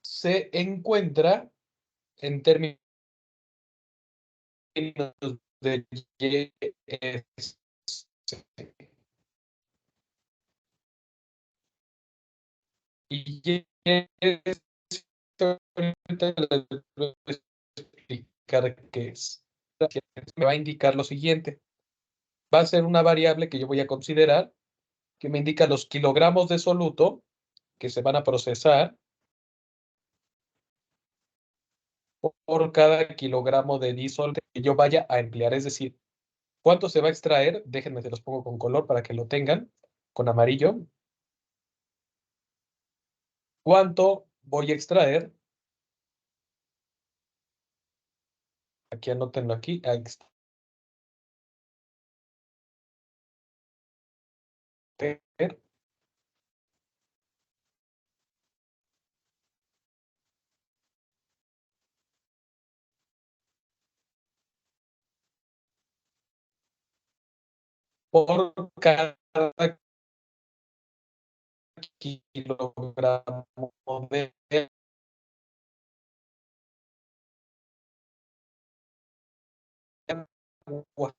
se encuentra en términos de YS. Y YS ahorita les voy a explicar qué es. Me va a indicar lo siguiente. Va a ser una variable que yo voy a considerar que me indica los kilogramos de soluto que se van a procesar por cada kilogramo de disolvente que yo vaya a emplear. Es decir, ¿cuánto se va a extraer? Déjenme, se los pongo con color para que lo tengan, con amarillo. ¿Cuánto voy a extraer? Aquí anótenlo aquí. A extraer por cada kilogramo de agua.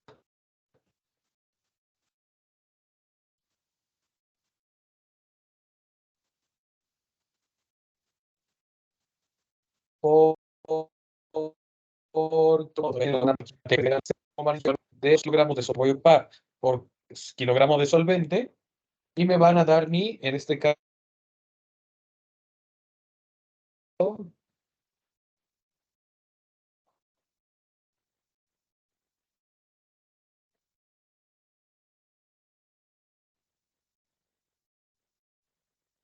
Por, por todo de 2 kilogramos de sodio por kilogramo de solvente y me van a dar en este caso,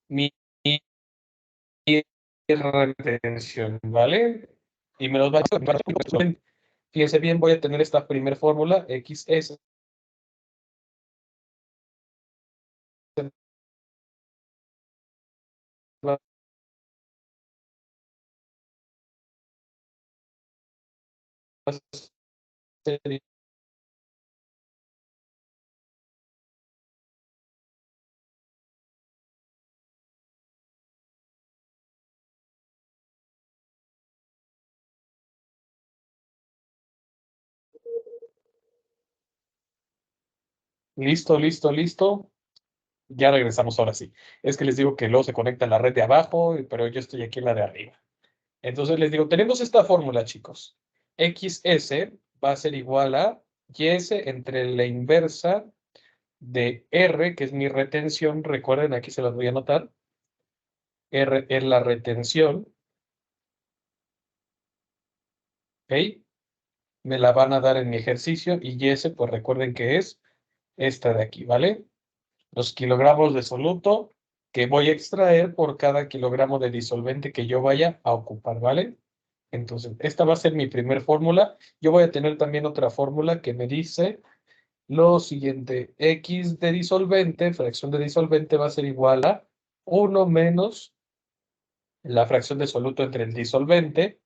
mi retención, ¿vale? Y me los va a... Fíjense bien, voy a tener esta primera fórmula, XS. Listo, listo, listo. Ya regresamos ahora sí. Es que les digo que luego se conecta la red de abajo, pero yo estoy aquí en la de arriba. Entonces les digo, tenemos esta fórmula, chicos. XS va a ser igual a YS entre la inversa de R, que es mi retención. Recuerden, aquí se las voy a anotar. R es la retención. ¿Ok? Me la van a dar en mi ejercicio. Y YS, pues recuerden que es esta de aquí, ¿vale? Los kilogramos de soluto que voy a extraer por cada kilogramo de disolvente que yo vaya a ocupar, ¿vale? Entonces, esta va a ser mi primer fórmula. Yo voy a tener también otra fórmula que me dice lo siguiente. X de disolvente, fracción de disolvente va a ser igual a 1 menos la fracción de soluto entre el disolvente,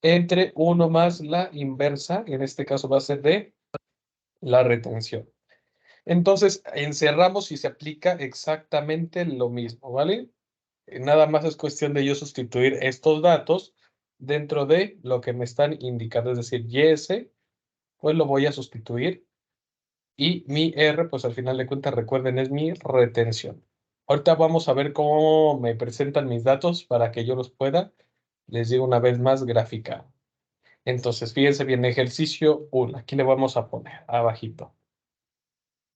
entre 1 más la inversa, en este caso va a ser de la retención. Entonces, encerramos y se aplica exactamente lo mismo, ¿vale? Nada más es cuestión de yo sustituir estos datos dentro de lo que me están indicando, es decir, YS, pues lo voy a sustituir y mi R, pues al final de cuentas, recuerden, es mi retención. Ahorita vamos a ver cómo me presentan mis datos para que yo los pueda, les digo una vez más, graficar. Entonces, fíjense bien, ejercicio 1, aquí le vamos a poner abajito.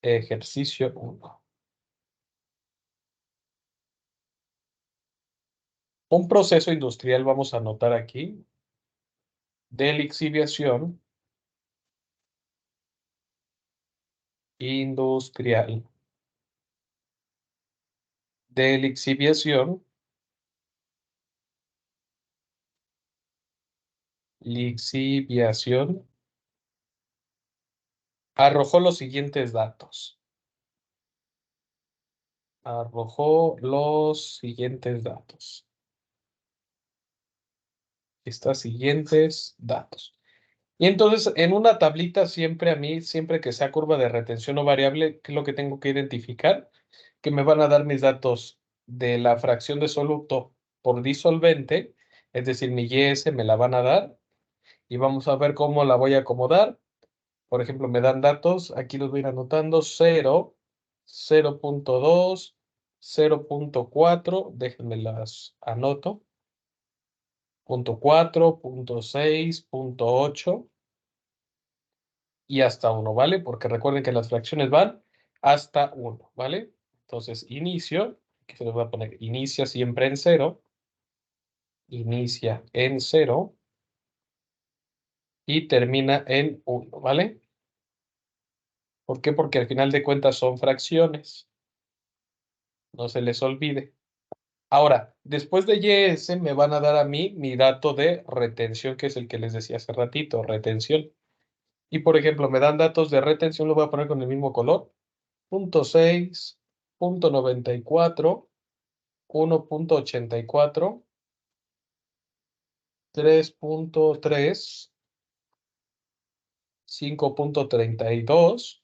Ejercicio 1. Un proceso industrial, vamos a anotar aquí, de lixiviación industrial. De lixiviación, lixiviación, arrojó los siguientes datos. Arrojó los siguientes datos. Estos siguientes datos. Y entonces, en una tablita siempre a mí, siempre que sea curva de retención o variable, ¿qué es lo que tengo que identificar? Que me van a dar mis datos de la fracción de soluto por disolvente, es decir, mi YS me la van a dar, y vamos a ver cómo la voy a acomodar. Por ejemplo, me dan datos, aquí los voy a ir anotando, 0, 0.2, 0.4, déjenme las anoto, 0.4, 0.6, 0.8 y hasta 1, ¿vale? Porque recuerden que las fracciones van hasta 1, ¿vale? Entonces, inicio, aquí se los voy a poner, inicia siempre en 0, inicia en 0 y termina en 1, ¿vale? ¿Por qué? Porque al final de cuentas son fracciones, no se les olvide. Ahora, después de YS me van a dar a mí mi dato de retención, que es el que les decía hace ratito, retención. Y por ejemplo, me dan datos de retención, lo voy a poner con el mismo color. 0.6, 0.94, 1.84, 3.3, 5.32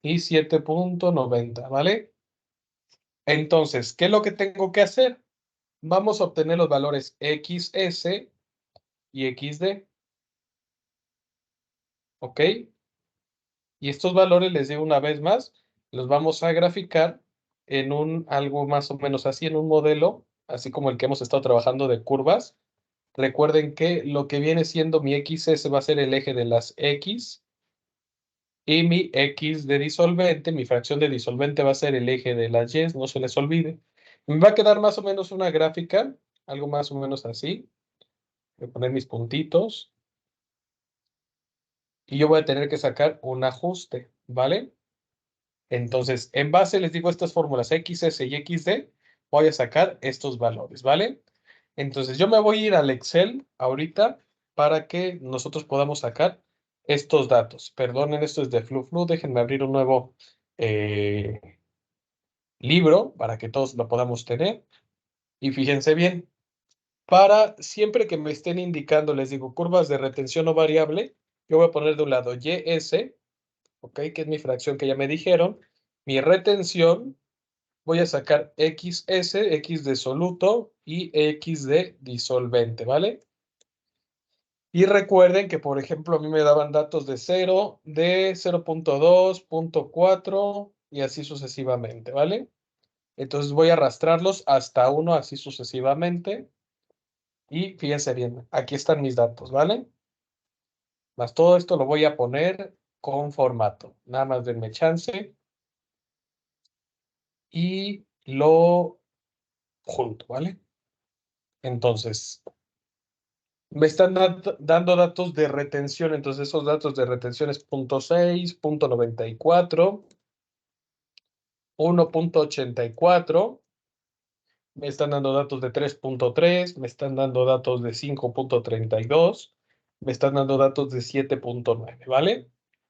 y 7.90, ¿vale? Entonces, ¿qué es lo que tengo que hacer? Vamos a obtener los valores XS y XD, ¿ok? Y estos valores, les digo una vez más, los vamos a graficar en algo más o menos así, en un modelo, así como el que hemos estado trabajando de curvas. Recuerden que lo que viene siendo mi XS va a ser el eje de las X y mi X de disolvente, mi fracción de disolvente va a ser el eje de las Y, no se les olvide. Me va a quedar más o menos una gráfica, algo más o menos así. Voy a poner mis puntitos y yo voy a tener que sacar un ajuste, ¿vale? Entonces, en base, les digo estas fórmulas XS y XD, voy a sacar estos valores, ¿vale? Entonces, yo me voy a ir al Excel ahorita para que nosotros podamos sacar estos datos. Perdonen, esto es de FluFlu, déjenme abrir un nuevo eh, libro para que todos lo podamos tener. Y fíjense bien, para siempre que me estén indicando, les digo, curvas de retención o variable, yo voy a poner de un lado YS, ¿ok? Que es mi fracción que ya me dijeron, mi retención. Voy a sacar XS, X de soluto y X de disolvente, ¿vale? Y recuerden que, por ejemplo, a mí me daban datos de 0, de 0.2, 0.4 y así sucesivamente, ¿vale? Entonces voy a arrastrarlos hasta 1, así sucesivamente. Y fíjense bien, aquí están mis datos, ¿vale? Más todo esto lo voy a poner con formato. Nada más denme chance y lo junto, ¿vale? Entonces, me están dando datos de retención, entonces esos datos de retención es 0.6, 0.94, 1.84, me están dando datos de 3.3, me están dando datos de 5.32, me están dando datos de 7.9, ¿vale?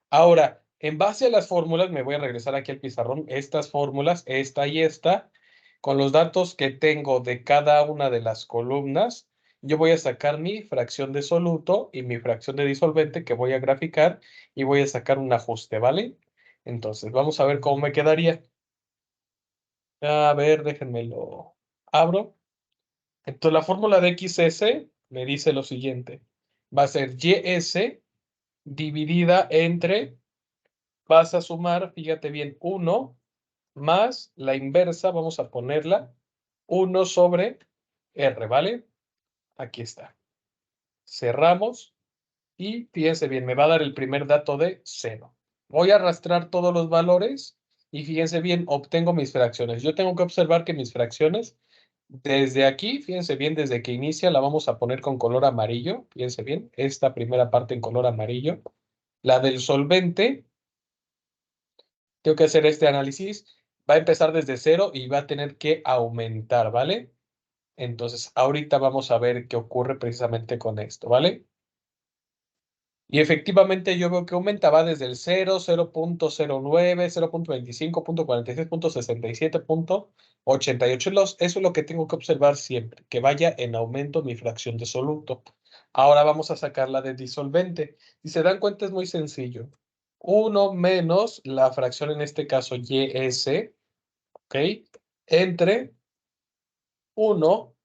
Ahora, en base a las fórmulas, me voy a regresar aquí al pizarrón, estas fórmulas, esta y esta, con los datos que tengo de cada una de las columnas, yo voy a sacar mi fracción de soluto y mi fracción de disolvente que voy a graficar y voy a sacar un ajuste, ¿vale? Entonces, vamos a ver cómo me quedaría. A ver, déjenme lo abro. Entonces, la fórmula de XS me dice lo siguiente. Va a ser YS dividida entre, vas a sumar, fíjate bien, 1 más la inversa, vamos a ponerla, 1 sobre R, ¿vale? Aquí está. Cerramos y fíjense bien, me va a dar el primer dato de 0. Voy a arrastrar todos los valores y fíjense bien, obtengo mis fracciones. Yo tengo que observar que mis fracciones, desde aquí, fíjense bien, desde que inicia la vamos a poner con color amarillo. Fíjense bien, esta primera parte en color amarillo. La del solvente, tengo que hacer este análisis. Va a empezar desde 0 y va a tener que aumentar, ¿vale? Entonces, ahorita vamos a ver qué ocurre precisamente con esto, ¿vale? Y efectivamente yo veo que aumentaba desde el 0, 0.09, 0.25, 0.46, 0.67, 0.88. Eso es lo que tengo que observar siempre, que vaya en aumento mi fracción de soluto. Ahora vamos a sacarla de disolvente. Si se dan cuenta es muy sencillo. 1 menos la fracción, en este caso YS, ¿ok? Entre 1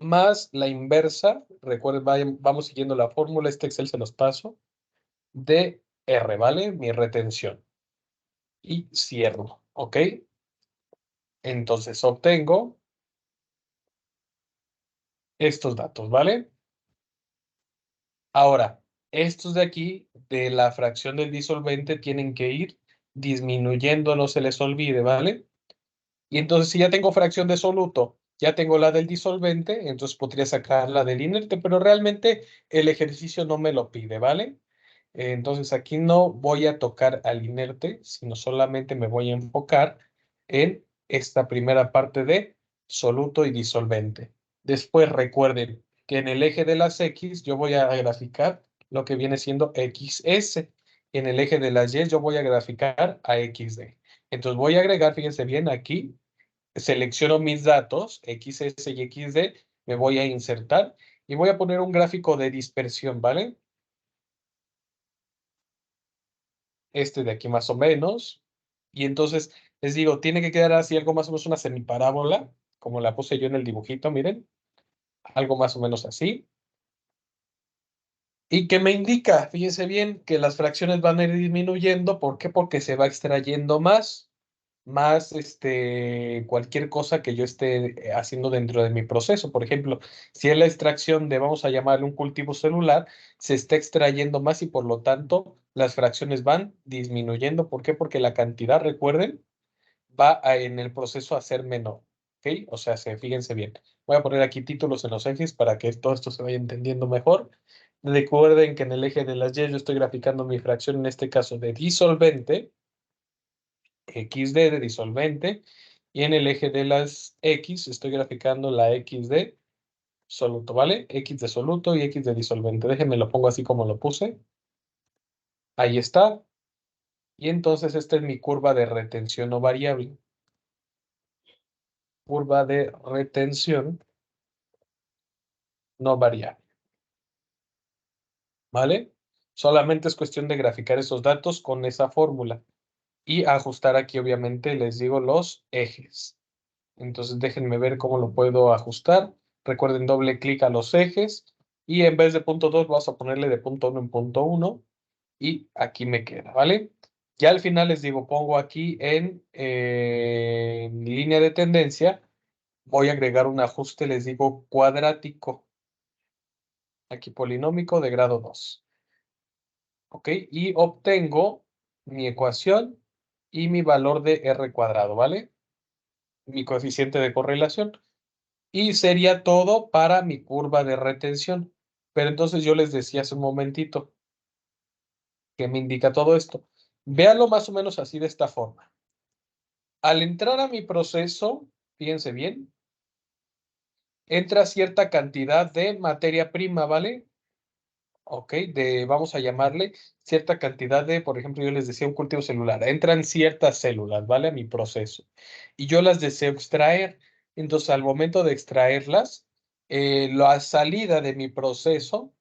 más la inversa, recuerden, vamos siguiendo la fórmula, este Excel se los paso, de R, ¿vale? Mi retención. Y cierro, ¿ok? Entonces obtengo estos datos, ¿vale? Ahora, estos de aquí, de la fracción del disolvente, tienen que ir disminuyendo, no se les olvide, ¿vale? Y entonces, si ya tengo fracción de soluto, ya tengo la del disolvente, entonces podría sacar la del inerte, pero realmente el ejercicio no me lo pide, ¿vale? Entonces aquí no voy a tocar al inerte, sino solamente me voy a enfocar en esta primera parte de soluto y disolvente. Después recuerden que en el eje de las X yo voy a graficar lo que viene siendo XS. En el eje de las Y yo voy a graficar a XD. Entonces voy a agregar, fíjense bien, aquí selecciono mis datos, XS y XD, me voy a insertar y voy a poner un gráfico de dispersión, ¿vale? Este de aquí más o menos. Y entonces les digo, tiene que quedar así algo más o menos una semiparábola, como la puse yo en el dibujito, miren, algo más o menos así. Y que me indica, fíjense bien, que las fracciones van a ir disminuyendo. ¿Por qué? Porque se va extrayendo más cualquier cosa que yo esté haciendo dentro de mi proceso. Por ejemplo, si es la extracción de, vamos a llamarle un cultivo celular, se está extrayendo más y por lo tanto las fracciones van disminuyendo. ¿Por qué? Porque la cantidad, recuerden, en el proceso a ser menor. ¿Ok? O sea, fíjense bien. Voy a poner aquí títulos en los ejes para que todo esto se vaya entendiendo mejor. Recuerden que en el eje de las Y yo estoy graficando mi fracción, en este caso de disolvente, XD de disolvente, y en el eje de las X estoy graficando la X de soluto, ¿vale? X de soluto y X de disolvente. Déjenme lo pongo así como lo puse. Ahí está. Y entonces esta es mi curva de retención no variable. Curva de retención no variable, ¿vale? Solamente es cuestión de graficar esos datos con esa fórmula y ajustar aquí, obviamente, les digo los ejes. Entonces déjenme ver cómo lo puedo ajustar. Recuerden doble clic a los ejes y en vez de punto 2 vamos a ponerle de punto 1 en punto 1 y aquí me queda, ¿vale? Ya al final les digo, pongo aquí en línea de tendencia, voy a agregar un ajuste, les digo cuadrático, aquí polinómico de grado 2, ¿ok? Y obtengo mi ecuación y mi valor de R cuadrado, ¿vale? Mi coeficiente de correlación. Y sería todo para mi curva de retención. Pero entonces yo les decía hace un momentito que me indica todo esto. Véanlo más o menos así de esta forma. Al entrar a mi proceso, fíjense bien, entra cierta cantidad de materia prima, ¿vale? Ok, vamos a llamarle cierta cantidad de, por ejemplo, yo les decía un cultivo celular. Entran ciertas células, ¿vale? A mi proceso. Y yo las deseo extraer. Entonces, al momento de extraerlas, la salida de mi proceso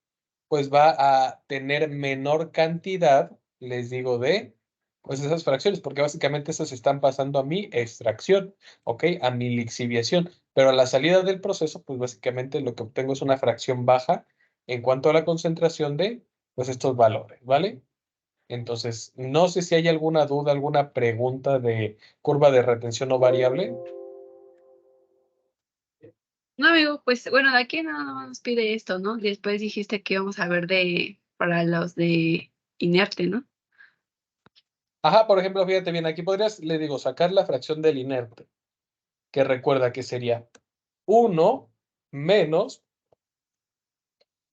pues va a tener menor cantidad, les digo, de pues esas fracciones, porque básicamente esas están pasando a mi extracción, ¿ok? A mi lixiviación. Pero a la salida del proceso, pues básicamente lo que obtengo es una fracción baja en cuanto a la concentración de pues estos valores, ¿vale? Entonces, no sé si hay alguna duda, alguna pregunta de curva de retención no variable. No, amigo, pues bueno, de aquí nada más nos pide esto, ¿no? Después dijiste que íbamos a ver para los de inerte, ¿no? Ajá, por ejemplo, fíjate bien, aquí podrías, le digo, sacar la fracción del inerte, que recuerda que sería 1 menos,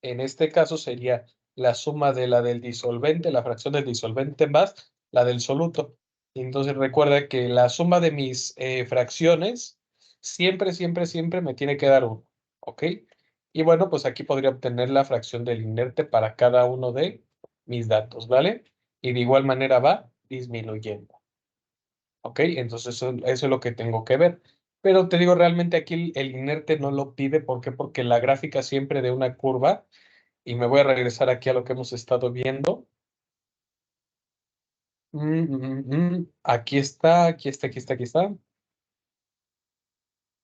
en este caso sería la suma de la del disolvente, la fracción del disolvente más la del soluto. Entonces recuerda que la suma de mis fracciones siempre, siempre, siempre me tiene que dar 1, ¿ok? Y bueno, pues aquí podría obtener la fracción del inerte para cada uno de mis datos, ¿vale? Y de igual manera va disminuyendo. ¿Ok? Entonces eso es lo que tengo que ver. Pero te digo, realmente aquí el inerte no lo pide. ¿Por qué? Porque la gráfica siempre de una curva, y me voy a regresar aquí a lo que hemos estado viendo. Aquí está, aquí está, aquí está, aquí está.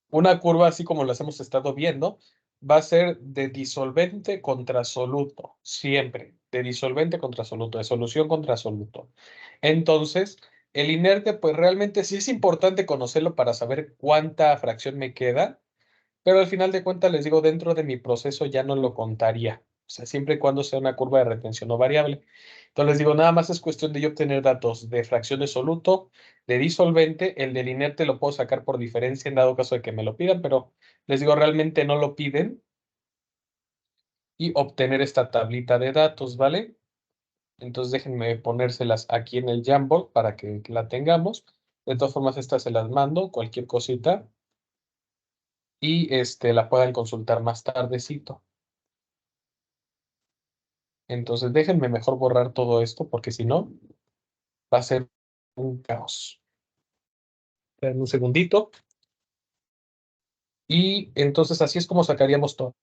Una curva así como las hemos estado viendo, va a ser de disolvente contra soluto, siempre, de disolvente contra soluto, de solución contra soluto. Entonces, el inerte, pues realmente sí es importante conocerlo para saber cuánta fracción me queda, pero al final de cuentas les digo, dentro de mi proceso ya no lo contaría. O sea, siempre y cuando sea una curva de retención no variable. Entonces les digo, nada más es cuestión de yo obtener datos de fracción de soluto, de disolvente. El del inerte lo puedo sacar por diferencia en dado caso de que me lo pidan, pero les digo, realmente no lo piden. Y obtener esta tablita de datos, ¿vale? Entonces déjenme ponérselas aquí en el Jamboard para que la tengamos. De todas formas, estas se las mando, cualquier cosita. Y la puedan consultar más tardecito. Entonces déjenme mejor borrar todo esto porque si no va a ser un caos. Esperen un segundito. Y entonces así es como sacaríamos todo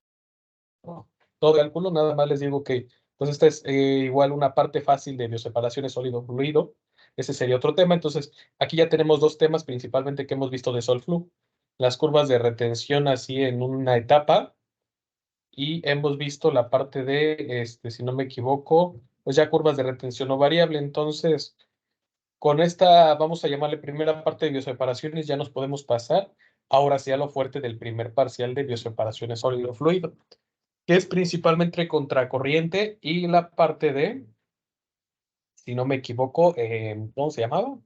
el cálculo. Nada más les digo que pues esta es igual una parte fácil de bioseparaciones sólido-fluido. Ese sería otro tema. Entonces aquí ya tenemos dos temas principalmente que hemos visto de Solflu. Las curvas de retención así en una etapa. Y hemos visto la parte de, si no me equivoco, pues ya curvas de retención no variable. Entonces, con esta, vamos a llamarle primera parte de bioseparaciones, ya nos podemos pasar ahora sí a lo fuerte del primer parcial de bioseparaciones sólido-fluido, que es principalmente contracorriente y la parte de, si no me equivoco, ¿cómo se llamaba?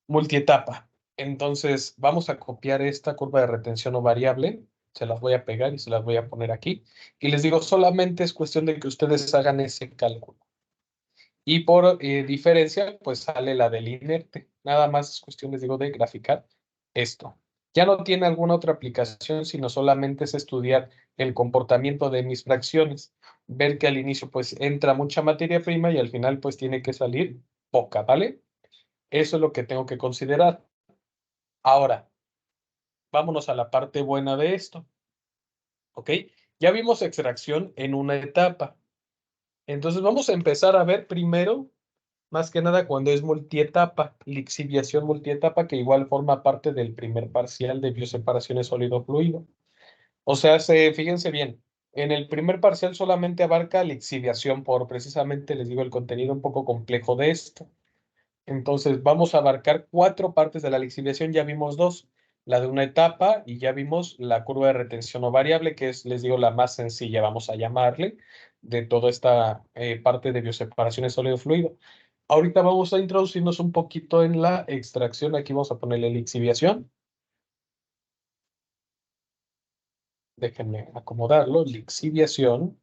Multietapa. Entonces, vamos a copiar esta curva de retención no variable. Se las voy a pegar y se las voy a poner aquí. Y les digo, solamente es cuestión de que ustedes hagan ese cálculo. Y por diferencia, pues sale la del inerte. Nada más es cuestión, les digo, de graficar esto. Ya no tiene alguna otra aplicación, sino solamente es estudiar el comportamiento de mis fracciones. Ver que al inicio, pues, entra mucha materia prima y al final, pues, tiene que salir poca, ¿vale? Eso es lo que tengo que considerar. Ahora, vámonos a la parte buena de esto, ¿ok? Ya vimos extracción en una etapa. Entonces, vamos a empezar a ver primero más que nada cuando es multietapa, lixiviación multietapa, que igual forma parte del primer parcial de bioseparaciones sólido-fluido. O sea, fíjense bien, en el primer parcial solamente abarca lixiviación por precisamente, les digo, el contenido un poco complejo de esto. Entonces, vamos a abarcar 4 partes de la lixiviación, ya vimos 2, la de una etapa y ya vimos la curva de retención o variable, que es, les digo, la más sencilla, vamos a llamarle, de toda esta parte de bioseparaciones sólido-fluido. Ahorita vamos a introducirnos un poquito en la extracción. Aquí vamos a ponerle lixiviación. Déjenme acomodarlo. Lixiviación.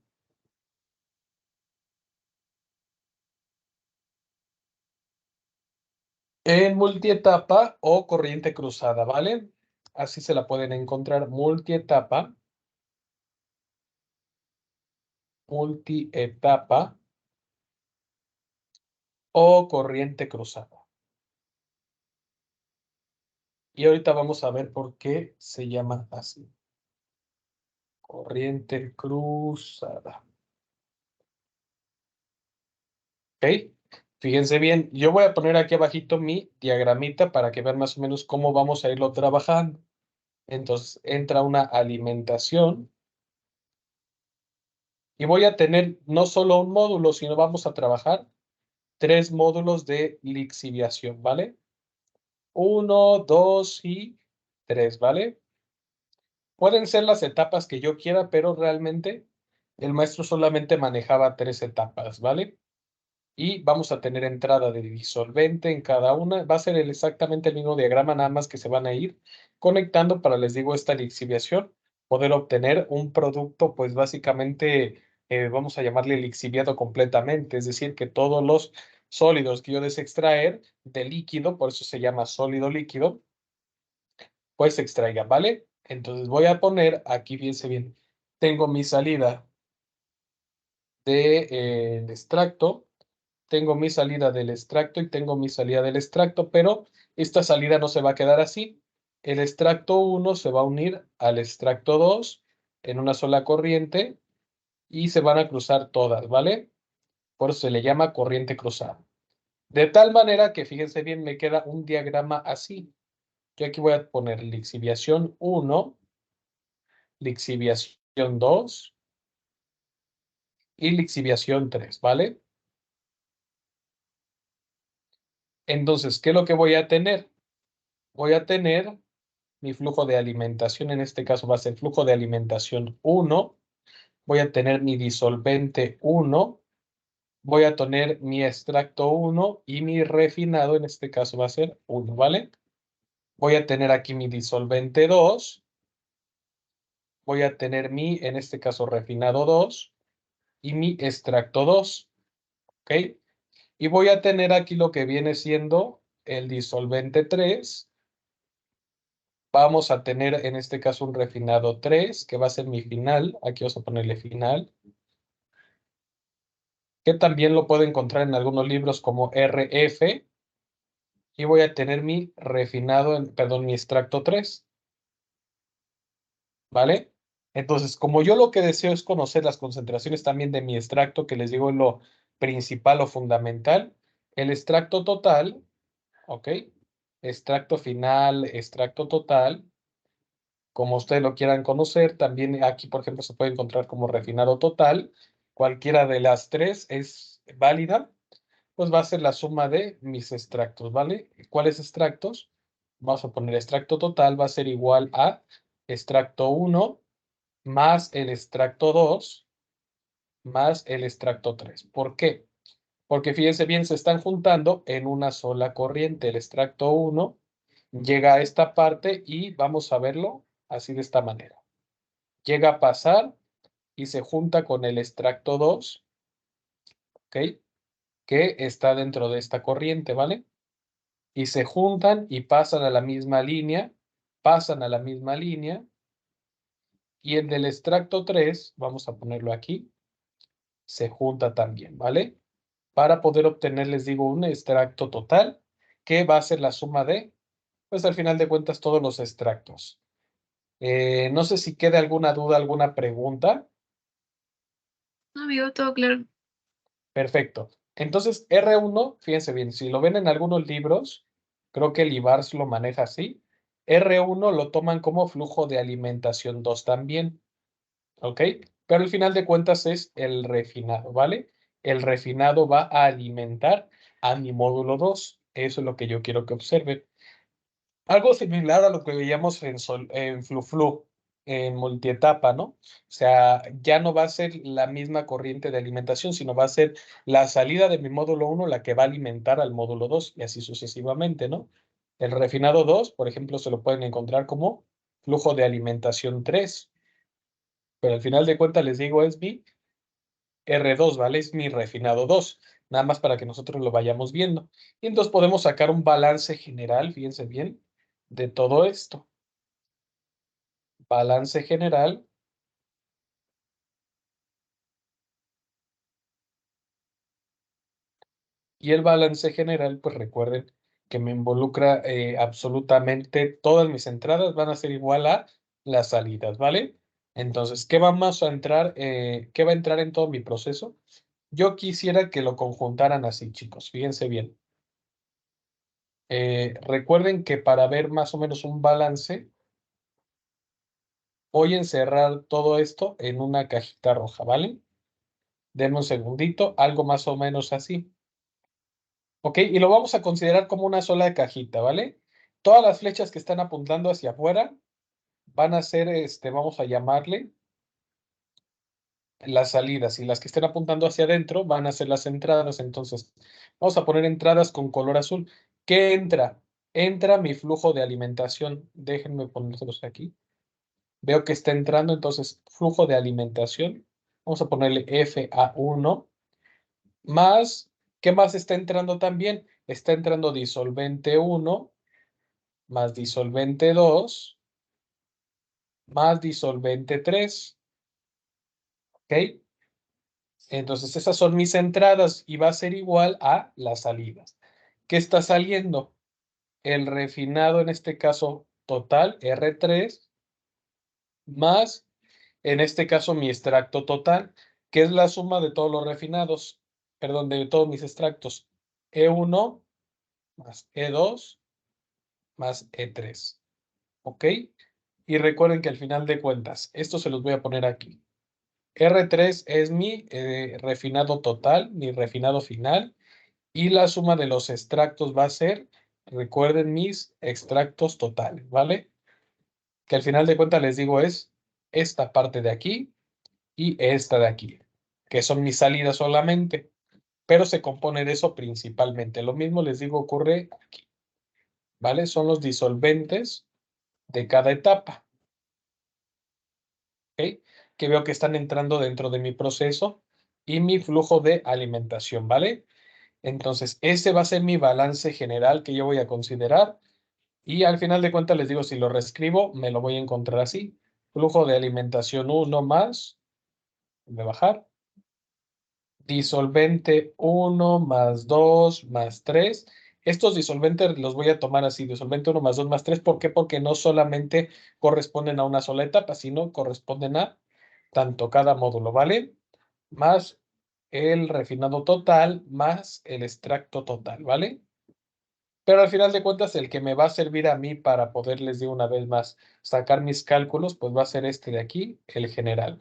En multietapa o corriente cruzada, ¿vale? Así se la pueden encontrar. Multietapa o corriente cruzada. Y ahorita vamos a ver por qué se llama así. Corriente cruzada. ¿Ok? Fíjense bien, yo voy a poner aquí abajito mi diagramita para que vean más o menos cómo vamos a irlo trabajando. Entonces entra una alimentación y voy a tener no solo un módulo, sino vamos a trabajar 3 módulos de lixiviación, ¿vale? 1, 2 y 3, ¿vale? Pueden ser las etapas que yo quiera, pero realmente el maestro solamente manejaba 3 etapas, ¿vale? Y vamos a tener entrada de disolvente en cada una. Va a ser exactamente el mismo diagrama, nada más que se van a ir conectando para, les digo, esta lixiviación, poder obtener un producto, pues básicamente, vamos a llamarle lixiviado completamente, es decir, que todos los sólidos que yo deseo extraer de líquido, por eso se llama sólido líquido, pues se extraigan, ¿vale? Entonces voy a poner, aquí fíjense bien, tengo mi salida del extracto, tengo mi salida del extracto y tengo mi salida del extracto, pero esta salida no se va a quedar así. El extracto 1 se va a unir al extracto 2 en una sola corriente y se van a cruzar todas, ¿vale? Por eso se le llama corriente cruzada. De tal manera que, fíjense bien, me queda un diagrama así. Yo aquí voy a poner lixiviación 1 lixiviación 2 y lixiviación 3, ¿vale? Entonces, ¿qué es lo que voy a tener? Voy a tener mi flujo de alimentación, en este caso va a ser flujo de alimentación 1. Voy a tener mi disolvente 1. Voy a tener mi extracto 1 y mi refinado, en este caso va a ser 1, ¿vale? Voy a tener aquí mi disolvente 2. Voy a tener mi, en este caso, refinado 2 y mi extracto 2, ¿ok? Y voy a tener aquí lo que viene siendo el disolvente 3. Vamos a tener en este caso un refinado 3, que va a ser mi final. Aquí vamos a ponerle final, que también lo puedo encontrar en algunos libros como RF. Y voy a tener mi refinado, perdón, mi extracto 3, ¿vale? Entonces, como yo lo que deseo es conocer las concentraciones también de mi extracto, que les digo es lo principal o fundamental, el extracto total, ¿ok? Extracto final, extracto total, como ustedes lo quieran conocer, también aquí, por ejemplo, se puede encontrar como refinado total. Cualquiera de las tres es válida, pues va a ser la suma de mis extractos, ¿vale? ¿Cuáles extractos? Vamos a poner extracto total, va a ser igual a extracto 1 más el extracto 2 más el extracto 3. ¿Por qué? Porque fíjense bien, se están juntando en una sola corriente. El extracto 1 llega a esta parte y vamos a verlo así de esta manera. Llega a pasar y se junta con el extracto 2, ¿ok? Que está dentro de esta corriente, ¿vale? Y se juntan y pasan a la misma línea, pasan a la misma línea. Y el del extracto 3, vamos a ponerlo aquí, se junta también, ¿vale? Para poder obtener, les digo, un extracto total, que va a ser la suma de, pues al final de cuentas, todos los extractos. No sé si queda alguna duda, alguna pregunta. No, amigo, todo claro. Perfecto. Entonces, R1, fíjense bien, si lo ven en algunos libros, creo que el IBARS lo maneja así. R1 lo toman como flujo de alimentación 2 también, ¿ok? Pero al final de cuentas es el refinado, ¿vale? El refinado va a alimentar a mi módulo 2. Eso es lo que yo quiero que observen. Algo similar a lo que veíamos en FluFlu, en multietapa, ¿no? O sea, ya no va a ser la misma corriente de alimentación, sino va a ser la salida de mi módulo 1 la que va a alimentar al módulo 2 y así sucesivamente, ¿no? El refinado 2, por ejemplo, se lo pueden encontrar como flujo de alimentación 3, pero al final de cuentas les digo es mi R2, ¿vale? Es mi refinado 2, nada más para que nosotros lo vayamos viendo. Y entonces podemos sacar un balance general, fíjense bien, de todo esto. Balance general. Y el balance general, pues recuerden que me involucra absolutamente todas mis entradas van a ser igual a las salidas, ¿vale? Entonces, ¿qué vamos a entrar? ¿Qué va a entrar en todo mi proceso? Yo quisiera que lo conjuntaran así, chicos. Fíjense bien. Recuerden que para ver más o menos un balance, voy a encerrar todo esto en una cajita roja, ¿vale? Denme un segundito, algo más o menos así. ¿Ok? Y lo vamos a considerar como una sola cajita, ¿vale? Todas las flechas que están apuntando hacia afuera van a ser, vamos a llamarle las salidas, y las que estén apuntando hacia adentro van a ser las entradas. Entonces, vamos a poner entradas con color azul. ¿Qué entra? Entra mi flujo de alimentación. Déjenme ponérselos aquí. Veo que está entrando, entonces, flujo de alimentación. Vamos a ponerle FA1 más, ¿qué más está entrando también? Está entrando disolvente 1 más disolvente 2 más disolvente 3. ¿Ok? Entonces esas son mis entradas y va a ser igual a las salidas. ¿Qué está saliendo? El refinado, en este caso total, R3, más, en este caso, mi extracto total, que es la suma de todos los refinados, perdón, de todos mis extractos. E1 más E2 más E3. ¿Ok? Y recuerden que al final de cuentas, esto se los voy a poner aquí. R3 es mi refinado total, mi refinado final. Y la suma de los extractos va a ser, recuerden mis extractos totales, ¿vale? Que al final de cuentas les digo es esta parte de aquí y esta de aquí, que son mis salidas solamente, pero se compone de eso principalmente. Lo mismo les digo ocurre aquí, ¿vale? Son los disolventes de cada etapa, ¿ok? Que veo que están entrando dentro de mi proceso y mi flujo de alimentación, ¿vale? Entonces, ese va a ser mi balance general que yo voy a considerar. Y al final de cuentas les digo, si lo reescribo, me lo voy a encontrar así. Flujo de alimentación 1 más, de bajar. Disolvente 1 más 2 más 3. Estos disolventes los voy a tomar así, disolvente 1 más 2 más 3. ¿Por qué? Porque no solamente corresponden a una sola etapa, sino corresponden a tanto cada módulo, ¿vale? Más el refinado total, más el extracto total, ¿vale? Pero al final de cuentas, el que me va a servir a mí para poderles de una vez más sacar mis cálculos, pues va a ser este de aquí, el general.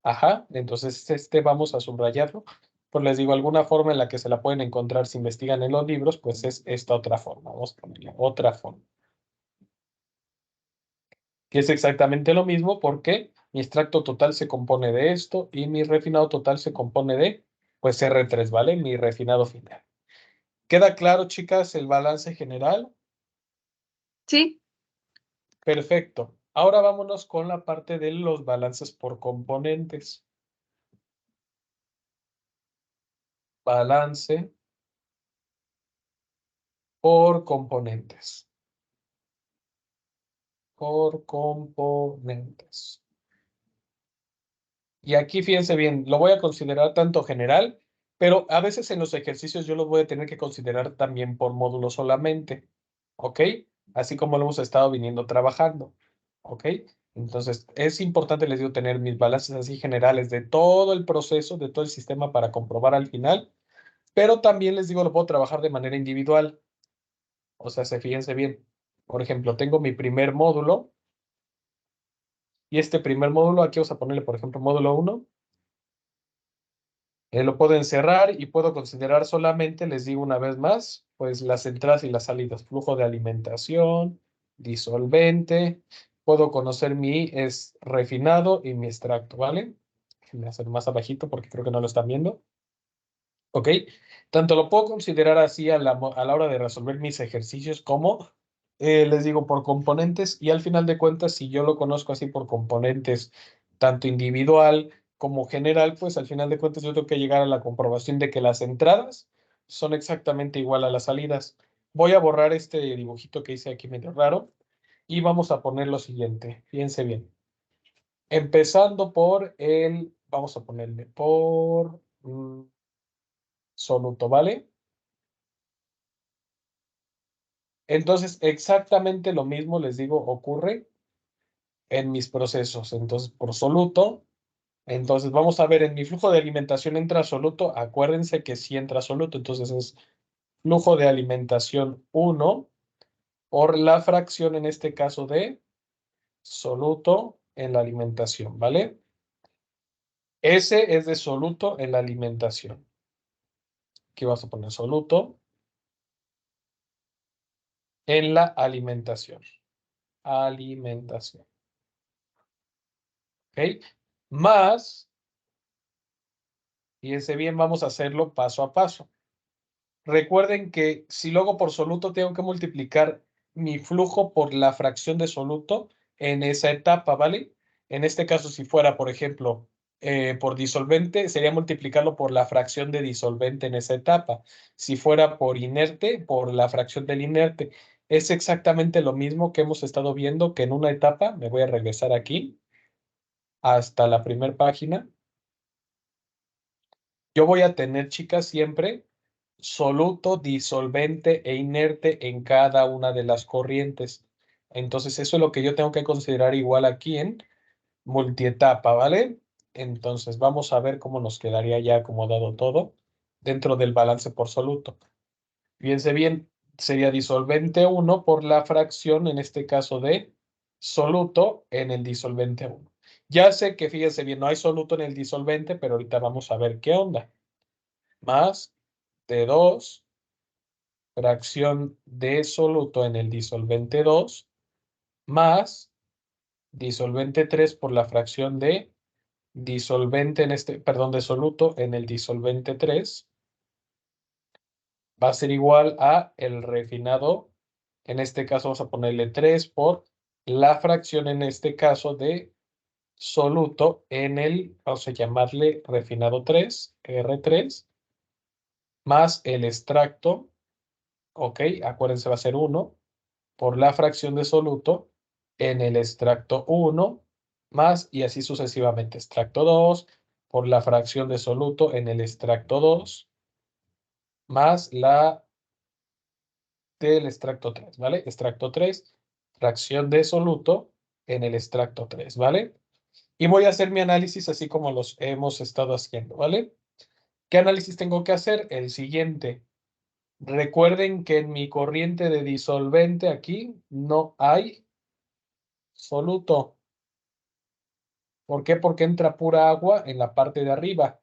Ajá, entonces este vamos a subrayarlo. Pues les digo, alguna forma en la que se la pueden encontrar si investigan en los libros, pues es esta otra forma. Vamos a ponerle otra forma. Que es exactamente lo mismo porque mi extracto total se compone de esto y mi refinado total se compone de, pues R3, ¿vale? Mi refinado final. ¿Queda claro, chicas, el balance general? Sí, Perfecto. Ahora vámonos con la parte de los balances por componentes. Balance por componentes. Por componentes. Y aquí fíjense bien, lo voy a considerar tanto general, pero a veces en los ejercicios yo los voy a tener que considerar también por módulo solamente. ¿Ok? Así como lo hemos estado viniendo trabajando. ¿Ok? Entonces, es importante, les digo, tener mis balances así generales de todo el proceso, de todo el sistema para comprobar al final. Pero también les digo, lo puedo trabajar de manera individual. O sea, fíjense bien. Por ejemplo, tengo mi primer módulo y este primer módulo, aquí vamos a ponerle, por ejemplo, módulo 1. Lo puedo encerrar y puedo considerar solamente, les digo una vez más, pues las entradas y las salidas, flujo de alimentación, disolvente. Puedo conocer mi refinado y mi extracto, ¿vale? Déjenme hacer más abajito porque creo que no lo están viendo. ¿Ok? Tanto lo puedo considerar así a la hora de resolver mis ejercicios como, les digo, por componentes y al final de cuentas, si yo lo conozco así por componentes, tanto individual como general, pues al final de cuentas yo tengo que llegar a la comprobación de que las entradas son exactamente igual a las salidas. Voy a borrar este dibujito que hice aquí medio raro y vamos a poner lo siguiente. Fíjense bien. Empezando por vamos a ponerle por soluto, ¿vale? Entonces, exactamente lo mismo, les digo, ocurre en mis procesos. Entonces, por soluto, entonces vamos a ver en mi flujo de alimentación entra soluto. Acuérdense que sí entra soluto, entonces es flujo de alimentación 1 por la fracción, en este caso, de soluto en la alimentación, ¿vale? Ese es de soluto en la alimentación. Aquí vas a poner soluto en la alimentación. Alimentación. ¿Ok? Más. Fíjense bien, vamos a hacerlo paso a paso. Recuerden que si lo hago por soluto, tengo que multiplicar mi flujo por la fracción de soluto en esa etapa, ¿vale? En este caso, si fuera, por ejemplo, por disolvente, sería multiplicarlo por la fracción de disolvente en esa etapa. Si fuera por inerte, por la fracción del inerte. Es exactamente lo mismo que hemos estado viendo que en una etapa, me voy a regresar aquí hasta la primera página. Yo voy a tener, chicas, siempre soluto, disolvente e inerte en cada una de las corrientes. Entonces, eso es lo que yo tengo que considerar igual aquí en multietapa, ¿vale? Entonces, vamos a ver cómo nos quedaría ya acomodado todo dentro del balance por soluto. Fíjense bien, sería disolvente 1 por la fracción, en este caso de soluto en el disolvente 1. Ya sé que, fíjense bien, no hay soluto en el disolvente, pero ahorita vamos a ver qué onda. Más T2, fracción de soluto en el disolvente 2, más disolvente 3 por la fracción de disolvente en este, perdón, de soluto en el disolvente 3, va a ser igual a el refinado, en este caso vamos a ponerle 3 por la fracción en este caso de soluto en el, vamos a llamarle refinado 3, R3, más el extracto, ok, acuérdense va a ser 1, por la fracción de soluto en el extracto 1, más y así sucesivamente, extracto 2, por la fracción de soluto en el extracto 2, más la del extracto 3, ¿vale? Extracto 3, fracción de soluto en el extracto 3, ¿vale? Y voy a hacer mi análisis así como los hemos estado haciendo, ¿vale? ¿Qué análisis tengo que hacer? El siguiente. Recuerden que en mi corriente de disolvente aquí no hay soluto. ¿Por qué? Porque entra pura agua en la parte de arriba.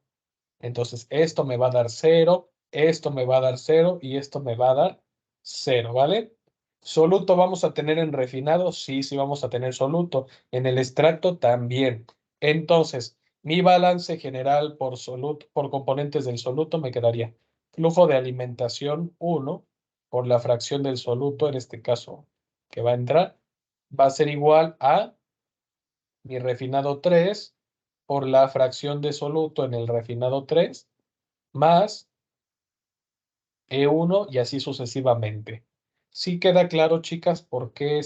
Entonces, esto me va a dar 0, esto me va a dar 0 y esto me va a dar 0, ¿vale? ¿Soluto vamos a tener en refinado? Sí, sí vamos a tener soluto. En el extracto también. Entonces, mi balance general por soluto, por componentes del soluto me quedaría flujo de alimentación 1 por la fracción del soluto, en este caso que va a entrar, va a ser igual a mi refinado 3 por la fracción de soluto en el refinado 3 más E1 y así sucesivamente. ¿Sí queda claro, chicas, por qué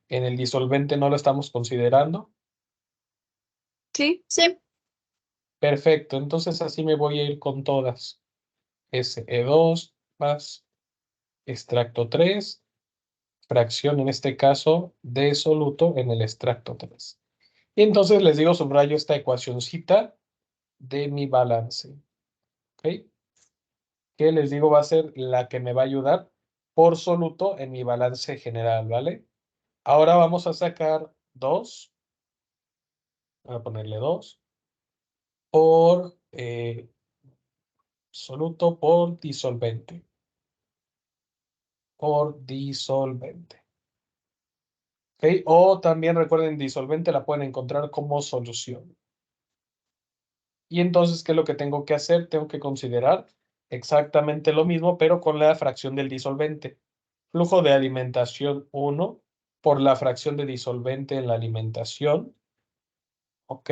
en el disolvente no lo estamos considerando? Sí, sí. Perfecto, entonces así me voy a ir con todas. SE2 más extracto 3, fracción en este caso de soluto en el extracto 3. Y entonces les digo, subrayo esta ecuacioncita de mi balance. ¿Ok? Que les digo va a ser la que me va a ayudar por soluto en mi balance general, ¿vale? Ahora vamos a sacar 2, voy a ponerle 2, por soluto por disolvente, ¿ok? O también recuerden, disolvente la pueden encontrar como solución. Y entonces, ¿qué es lo que tengo que hacer? Tengo que considerar exactamente lo mismo, pero con la fracción del disolvente. Flujo de alimentación 1 por la fracción de disolvente en la alimentación, ¿ok?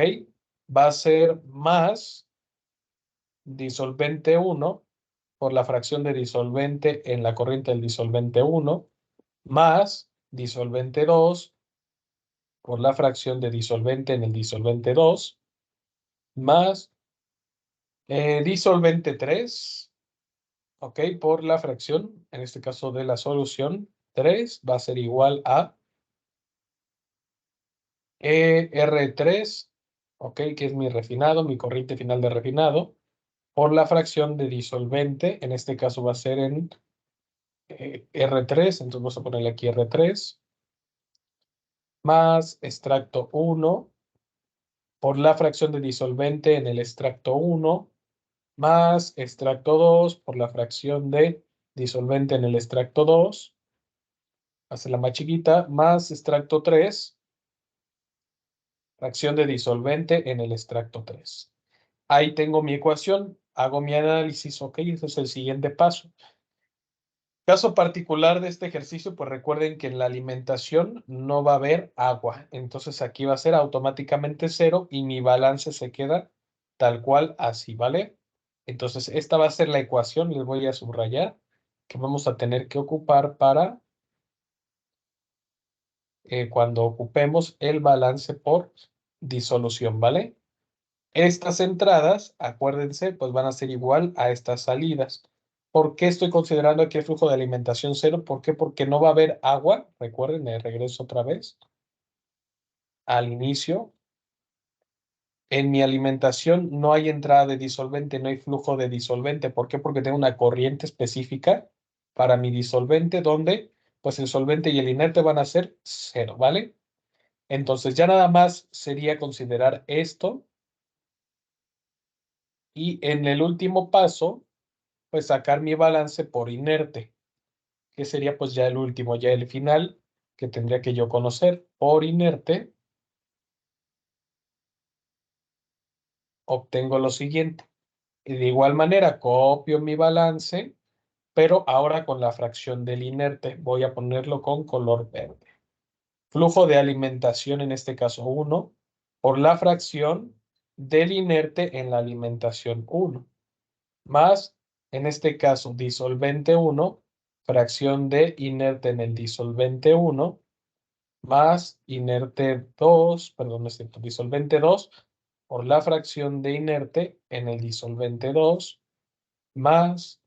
Va a ser más disolvente 1 por la fracción de disolvente en la corriente del disolvente 1, más disolvente 2 por la fracción de disolvente en el disolvente 2, más disolvente 3, ¿ok? Por la fracción, en este caso de la solución, 3 va a ser igual a R3, ¿ok? Que es mi refinado, mi corriente final de refinado, por la fracción de disolvente, en este caso va a ser en R3, entonces vamos a ponerle aquí R3, más extracto 1 por la fracción de disolvente en el extracto 1, más extracto 2 por la fracción de disolvente en el extracto 2, hace la más chiquita, más extracto 3, fracción de disolvente en el extracto 3. Ahí tengo mi ecuación, hago mi análisis, ok, ese es el siguiente paso. Caso particular de este ejercicio, pues recuerden que en la alimentación no va a haber agua. Entonces aquí va a ser automáticamente 0 y mi balance se queda tal cual así, ¿vale? Entonces esta va a ser la ecuación, les voy a subrayar, que vamos a tener que ocupar para cuando ocupemos el balance por disolución, ¿vale? Estas entradas, acuérdense, pues van a ser igual a estas salidas. ¿Por qué estoy considerando aquí el flujo de alimentación 0? ¿Por qué? Porque no va a haber agua. Recuerden, me regreso otra vez al inicio. En mi alimentación no hay entrada de disolvente, no hay flujo de disolvente. ¿Por qué? Porque tengo una corriente específica para mi disolvente donde pues el solvente y el inerte van a ser 0, ¿vale? Entonces ya nada más sería considerar esto. Y en el último paso, pues sacar mi balance por inerte, que sería pues ya el último, ya el final, que tendría que yo conocer. Por inerte, obtengo lo siguiente. Y de igual manera, copio mi balance, pero ahora con la fracción del inerte. Voy a ponerlo con color verde. Flujo de alimentación, en este caso 1, por la fracción del inerte en la alimentación 1, más, en este caso, disolvente 1, fracción de inerte en el disolvente 1, más inerte 2, perdón, no es cierto, disolvente 2, por la fracción de inerte en el disolvente 2, más,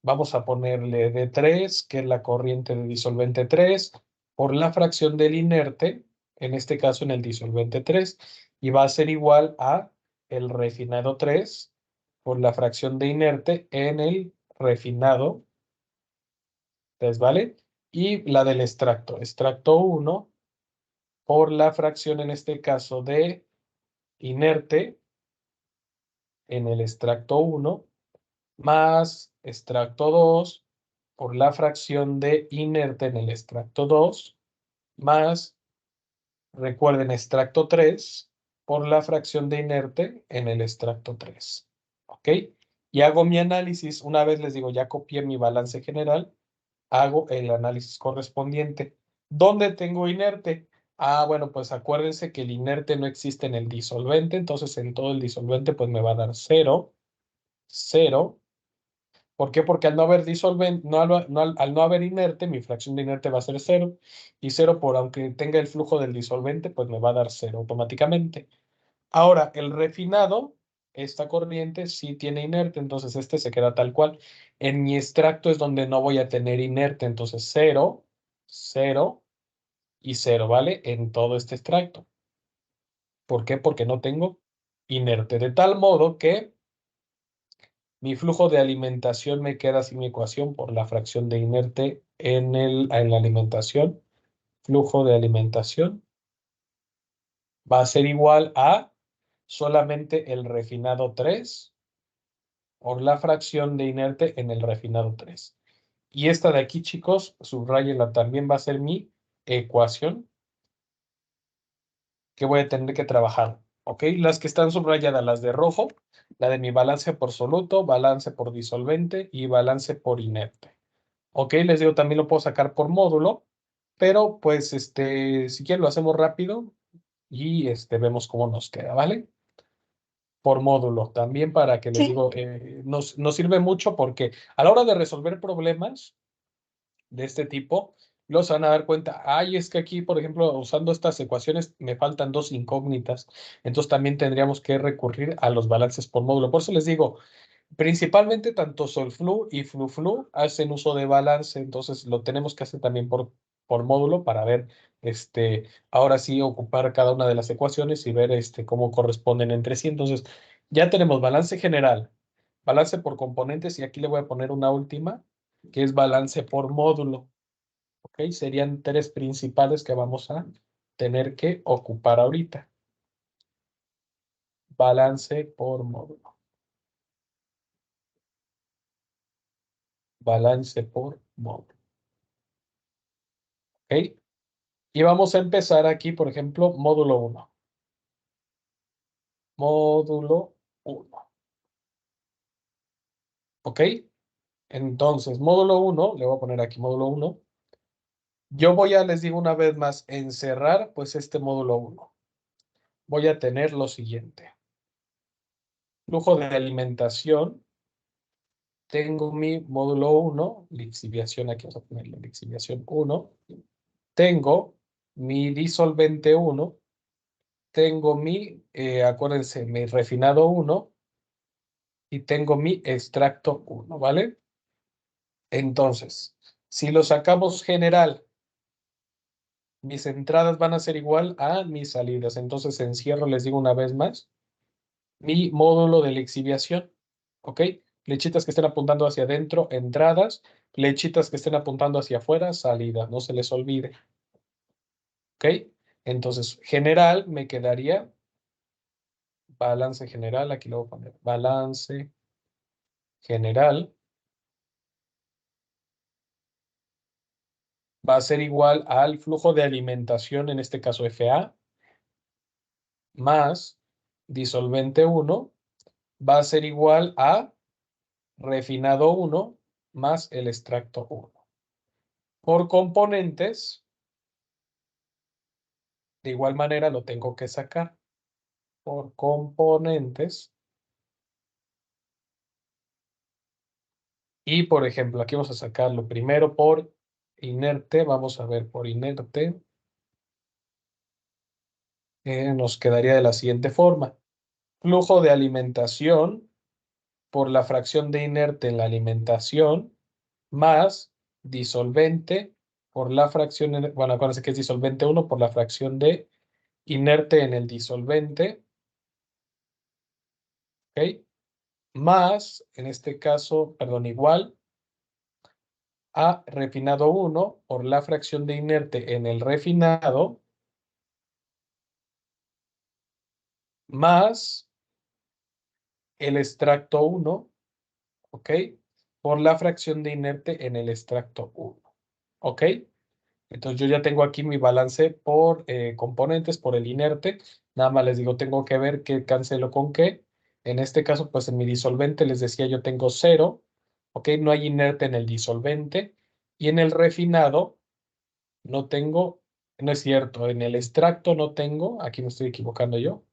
vamos a ponerle D3, que es la corriente de disolvente 3, por la fracción del inerte, en este caso en el disolvente 3, y va a ser igual a el refinado 3 por la fracción de inerte en el refinado 3, ¿vale? Y la del extracto 1 por la fracción en este caso de inerte en el extracto 1 más extracto 2 por la fracción de inerte en el extracto 2 más, recuerden, extracto 3 por la fracción de inerte en el extracto 3. ¿Ok? Y hago mi análisis. Una vez les digo, ya copié mi balance general, hago el análisis correspondiente. ¿Dónde tengo inerte? Ah, bueno, pues acuérdense que el inerte no existe en el disolvente, entonces en todo el disolvente pues me va a dar 0, 0. ¿Por qué? Porque al no haber disolvente, al no haber inerte, mi fracción de inerte va a ser 0. Y 0 por, aunque tenga el flujo del disolvente, pues me va a dar 0 automáticamente. Ahora, el refinado, esta corriente sí tiene inerte, entonces este se queda tal cual. En mi extracto es donde no voy a tener inerte, entonces 0, 0 y 0, ¿vale? En todo este extracto. ¿Por qué? Porque no tengo inerte. De tal modo que mi flujo de alimentación me queda sin ecuación por la fracción de inerte en la alimentación. Flujo de alimentación va a ser igual a solamente el refinado 3 por la fracción de inerte en el refinado 3. Y esta de aquí, chicos, subrayenla, también va a ser mi ecuación que voy a tener que trabajar. ¿Ok? Las que están subrayadas, las de rojo, la de mi balance por soluto, balance por disolvente y balance por inerte. Ok, les digo, también lo puedo sacar por módulo, pero pues si quieren lo hacemos rápido y vemos cómo nos queda, ¿vale? Por módulo, también para que les Sí. digo, nos sirve mucho porque a la hora de resolver problemas de este tipo, luego se van a dar cuenta, ay, es que aquí, por ejemplo, usando estas ecuaciones me faltan dos incógnitas, entonces también tendríamos que recurrir a los balances por módulo. Por eso les digo, principalmente tanto Solflu y FluFlu hacen uso de balance, entonces lo tenemos que hacer también por módulo para ver, ahora sí ocupar cada una de las ecuaciones y ver cómo corresponden entre sí. Entonces, ya tenemos balance general, balance por componentes y aquí le voy a poner una última, que es balance por módulo. ¿Ok? Serían tres principales que vamos a tener que ocupar ahorita. Balance por módulo. Balance por módulo. ¿Ok? Y vamos a empezar aquí, por ejemplo, módulo 1. Módulo 1. ¿Ok? Entonces, módulo 1, le voy a poner aquí módulo 1. Yo voy a, les digo una vez más, encerrar pues este módulo 1. Voy a tener lo siguiente. Flujo de alimentación. Tengo mi módulo 1, lixiviación, aquí vamos a ponerle lixiviación 1. Tengo mi disolvente 1. Tengo mi, acuérdense, mi refinado 1. Y tengo mi extracto 1, ¿vale? Entonces, si lo sacamos general, mis entradas van a ser igual a mis salidas. Entonces encierro, les digo una vez más, mi módulo de lixiviación, ¿ok? Flechitas que estén apuntando hacia adentro, entradas. Flechitas que estén apuntando hacia afuera, salidas. No se les olvide, ¿ok? Entonces, general me quedaría balance general, aquí lo voy a poner, balance general va a ser igual al flujo de alimentación, en este caso FA, más disolvente 1, va a ser igual a refinado 1 más el extracto 1. Por componentes, de igual manera lo tengo que sacar. Por componentes. Y, por ejemplo, aquí vamos a sacarlo primero por inerte. Vamos a ver por inerte. Nos quedaría de la siguiente forma. Flujo de alimentación por la fracción de inerte en la alimentación más disolvente por la fracción, bueno, acuérdense que es disolvente 1 por la fracción de inerte en el disolvente, ¿ok? Más, en este caso, perdón, igual a refinado 1 por la fracción de inerte en el refinado, más el extracto 1, ¿ok? Por la fracción de inerte en el extracto 1, ¿ok? Entonces yo ya tengo aquí mi balance por componentes, por el inerte. Nada más les digo, tengo que ver qué cancelo con qué. En este caso, pues en mi disolvente les decía yo tengo 0, ¿ok? No hay inerte en el disolvente. Y en el refinado no tengo, no es cierto, en el extracto no tengo, aquí me estoy equivocando yo,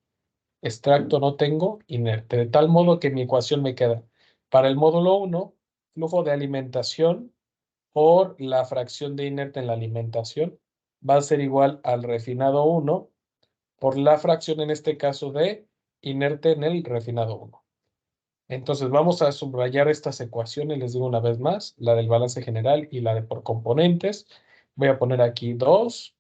extracto no tengo inerte, de tal modo que mi ecuación me queda para el módulo 1, flujo de alimentación por la fracción de inerte en la alimentación va a ser igual al refinado 1 por la fracción en este caso de inerte en el refinado 1. Entonces vamos a subrayar estas ecuaciones, les digo una vez más, la del balance general y la de por componentes. Voy a poner aquí 2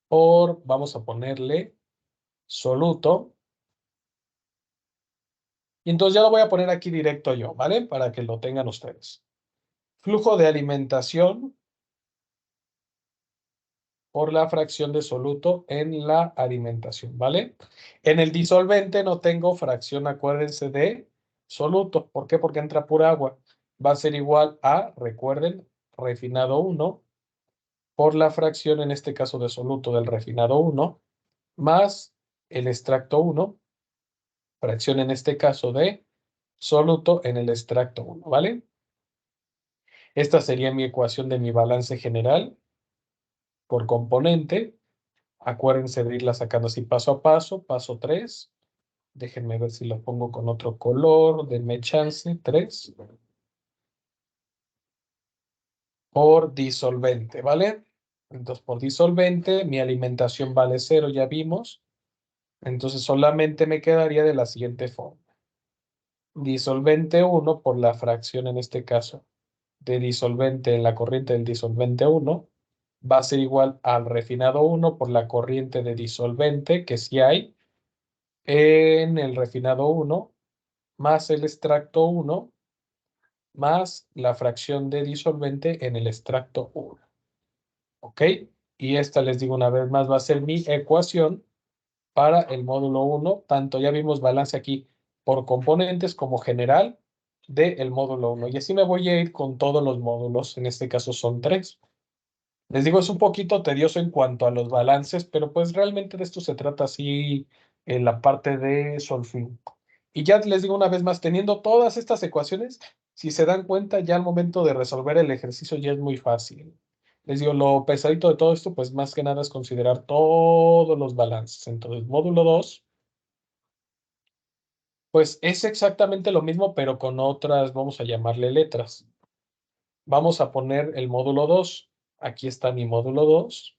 por, vamos a ponerle soluto. Y entonces ya lo voy a poner aquí directo yo, ¿vale? Para que lo tengan ustedes. Flujo de alimentación por la fracción de soluto en la alimentación, ¿vale? En el disolvente no tengo fracción, acuérdense, de soluto. ¿Por qué? Porque entra pura agua. Va a ser igual a, recuerden, refinado 1 por la fracción, en este caso de soluto del refinado 1, más el extracto 1, fracción en este caso de soluto en el extracto 1, ¿vale? Esta sería mi ecuación de mi balance general por componente. Acuérdense de irla sacando así paso a paso. Paso 3. Déjenme ver si lo pongo con otro color. Denme chance. 3. Por disolvente, ¿vale? Entonces, por disolvente, mi alimentación vale 0, ya vimos. Entonces, solamente me quedaría de la siguiente forma. Disolvente 1 por la fracción, en este caso, de disolvente en la corriente del disolvente 1 va a ser igual al refinado 1 por la corriente de disolvente, que sí hay, en el refinado 1, más el extracto 1, más la fracción de disolvente en el extracto 1. ¿Ok? Y esta, les digo una vez más, va a ser mi ecuación para el módulo 1. Tanto ya vimos balance aquí por componentes como general del módulo 1. Y así me voy a ir con todos los módulos. En este caso son 3. Les digo, es un poquito tedioso en cuanto a los balances, pero pues realmente de esto se trata así en la parte de solfín. Y ya les digo una vez más, teniendo todas estas ecuaciones, si se dan cuenta, ya al momento de resolver el ejercicio ya es muy fácil. Les digo, lo pesadito de todo esto, pues más que nada es considerar todos los balances. Entonces, módulo 2, pues es exactamente lo mismo, pero con otras, vamos a llamarle letras. Vamos a poner el módulo 2. Aquí está mi módulo 2.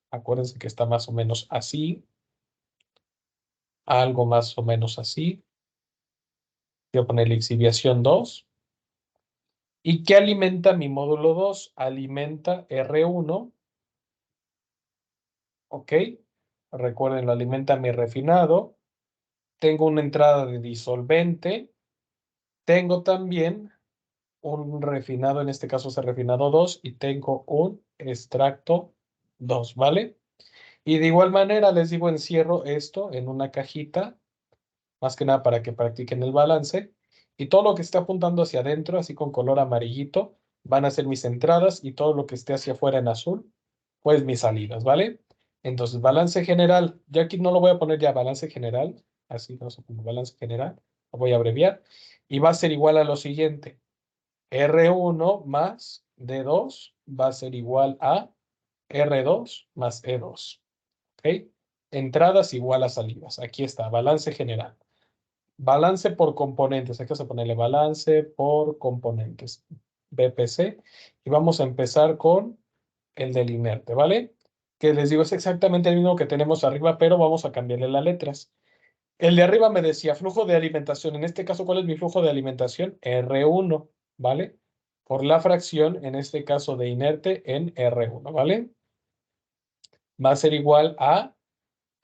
Acuérdense que está más o menos así, algo más o menos así. Voy a ponerle exhibición 2. ¿Y qué alimenta mi módulo 2? Alimenta R1, ¿ok? Recuerden, lo alimenta mi refinado. Tengo una entrada de disolvente. Tengo también un refinado, en este caso es el refinado 2, y tengo un extracto 2, ¿vale? Y de igual manera les digo, encierro esto en una cajita, más que nada para que practiquen el balance. Y todo lo que esté apuntando hacia adentro, así con color amarillito, van a ser mis entradas y todo lo que esté hacia afuera en azul, pues mis salidas, ¿vale? Entonces, balance general. Ya aquí no lo voy a poner ya balance general, así no sé como balance general, lo voy a abreviar. Y va a ser igual a lo siguiente. R1 más D2 va a ser igual a R2 más E2. ¿Ok? Entradas igual a salidas. Aquí está, balance general. Balance por componentes. Hay que ponerle balance por componentes. BPC. Y vamos a empezar con el del inerte, ¿vale? Que les digo, es exactamente el mismo que tenemos arriba, pero vamos a cambiarle las letras. El de arriba me decía flujo de alimentación. En este caso, ¿cuál es mi flujo de alimentación? R1, ¿vale? Por la fracción, en este caso de inerte, en R1, ¿vale? Va a ser igual a,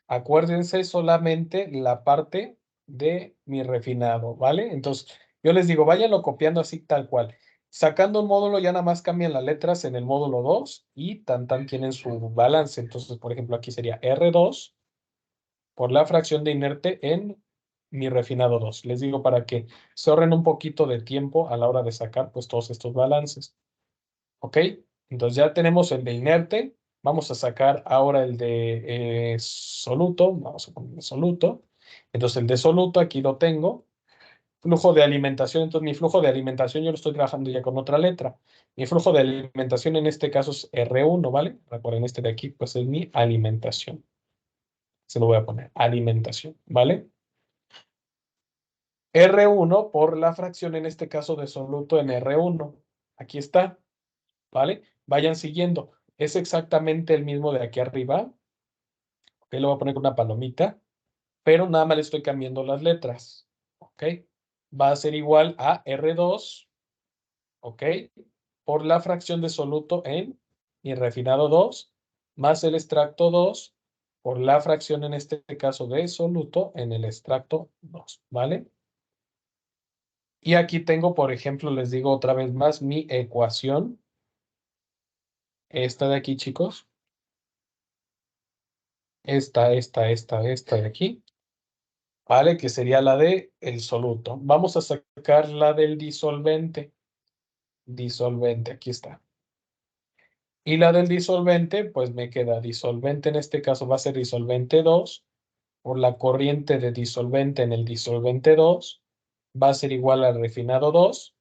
acuérdense solamente la parte de mi refinado, ¿vale? Entonces, yo les digo, váyanlo copiando así tal cual. Sacando un módulo, ya nada más cambian las letras en el módulo 2 y tan tienen su balance. Entonces, por ejemplo, aquí sería R2 por la fracción de inerte en mi refinado 2. Les digo para que se ahorren un poquito de tiempo a la hora de sacar pues todos estos balances. ¿Ok? Entonces ya tenemos el de inerte. Vamos a sacar ahora el de soluto. Vamos a poner soluto. Entonces el de soluto aquí lo tengo. Flujo de alimentación. Entonces mi flujo de alimentación yo lo estoy trabajando ya con otra letra. Mi flujo de alimentación en este caso es R1, ¿vale? Recuerden este de aquí pues es mi alimentación. Se lo voy a poner alimentación, ¿vale? R1 por la fracción, en este caso de soluto en R1. Aquí está, ¿vale? Vayan siguiendo. Es exactamente el mismo de aquí arriba. Ok, lo voy a poner con una palomita, pero nada más le estoy cambiando las letras. Ok, va a ser igual a R2, ok, por la fracción de soluto en mi refinado 2, más el extracto 2, por la fracción en este caso de soluto en el extracto 2, ¿vale? Y aquí tengo, por ejemplo, les digo otra vez más mi ecuación. Esta de aquí, chicos. Esta de aquí. ¿Vale? Que sería la de el soluto. Vamos a sacar la del disolvente. Disolvente, aquí está. Y la del disolvente, pues me queda disolvente, en este caso va a ser disolvente 2, por la corriente de disolvente en el disolvente 2, va a ser igual al refinado 2,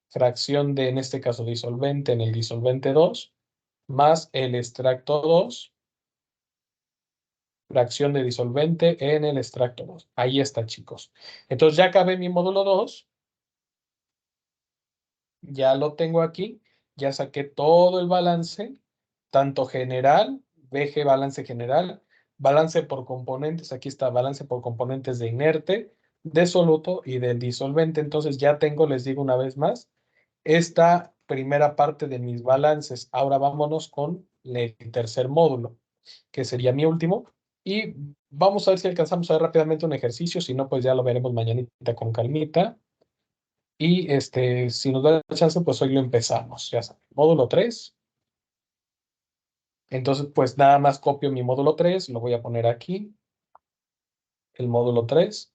fracción de, en este caso, disolvente en el disolvente 2, más el extracto 2, fracción de disolvente en el extracto 2. Ahí está, chicos. Entonces ya acabé mi módulo 2, ya lo tengo aquí, ya saqué todo el balance, tanto general, VG balance general, balance por componentes, aquí está balance por componentes de inerte, de soluto y del disolvente. Entonces ya tengo, les digo una vez más, esta primera parte de mis balances. Ahora vámonos con el tercer módulo, que sería mi último. Y vamos a ver si alcanzamos a ver rápidamente un ejercicio, si no, pues ya lo veremos mañanita con calmita. Y si nos da la chance, pues hoy lo empezamos, ya saben. Módulo 3. Entonces, pues nada más copio mi módulo 3, lo voy a poner aquí, el módulo 3.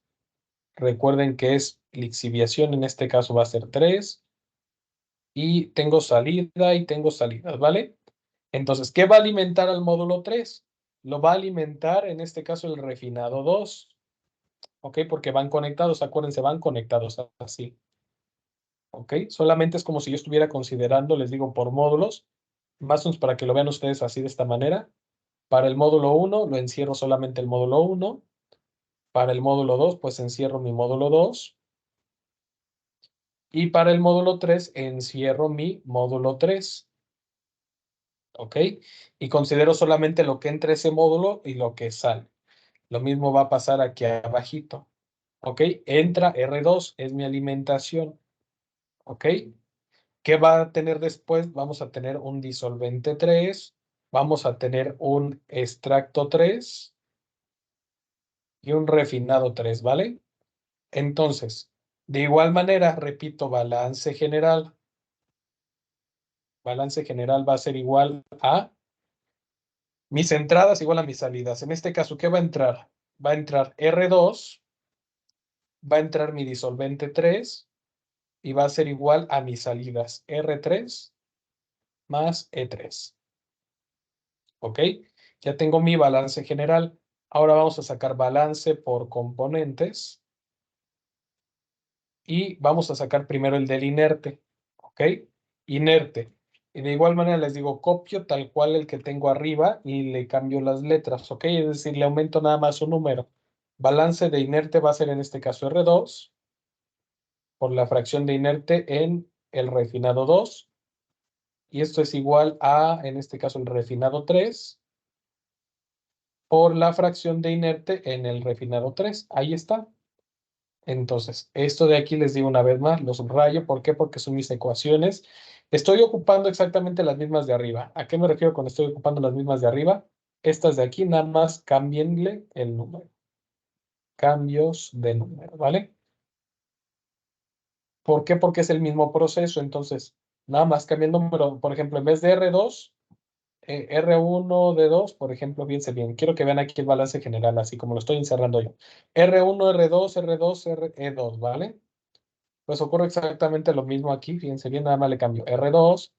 Recuerden que es lixiviación, en este caso va a ser 3. Y tengo salida y tengo salidas, ¿vale? Entonces, ¿qué va a alimentar al módulo 3? Lo va a alimentar, en este caso, el refinado 2. ¿Ok? Porque van conectados, acuérdense, van conectados así. ¿Ok? Solamente es como si yo estuviera considerando, les digo, por módulos, más o menos para que lo vean ustedes así de esta manera. Para el módulo 1 lo encierro solamente el módulo 1. Para el módulo 2 pues encierro mi módulo 2. Y para el módulo 3 encierro mi módulo 3. ¿Ok? Y considero solamente lo que entra ese módulo y lo que sale. Lo mismo va a pasar aquí abajito. ¿Ok? Entra R2, es mi alimentación. ¿Ok? ¿Qué va a tener después? Vamos a tener un disolvente 3, vamos a tener un extracto 3 y un refinado 3, ¿vale? Entonces, de igual manera, repito, balance general. Balance general va a ser igual a Mis entradas igual a mis salidas. En este caso, ¿qué va a entrar? Va a entrar R2, va a entrar mi disolvente 3 y va a ser igual a mis salidas R3 más E3. ¿Ok? Ya tengo mi balance general. Ahora vamos a sacar balance por componentes y vamos a sacar primero el del inerte. ¿Ok? Inerte. Y de igual manera les digo, copio tal cual el que tengo arriba y le cambio las letras. ¿Ok? Es decir, le aumento nada más un número. Balance de inerte va a ser en este caso R2 por la fracción de inerte en el refinado 2. Y esto es igual a, en este caso, el refinado 3 por la fracción de inerte en el refinado 3. Ahí está. Entonces, esto de aquí les digo una vez más, lo subrayo. ¿Por qué? Porque son mis ecuaciones. Estoy ocupando exactamente las mismas de arriba. ¿A qué me refiero con estoy ocupando las mismas de arriba? Estas de aquí, nada más cámbienle el número. Cambios de número, ¿vale? ¿Por qué? Porque es el mismo proceso. Entonces, nada más cambia el número. Por ejemplo, en vez de R2, R1 de 2, por ejemplo, fíjense bien, quiero que vean aquí el balance general, así como lo estoy encerrando yo. R1, R2, R2, E2, ¿vale? Pues ocurre exactamente lo mismo aquí, fíjense bien, nada más le cambio R2,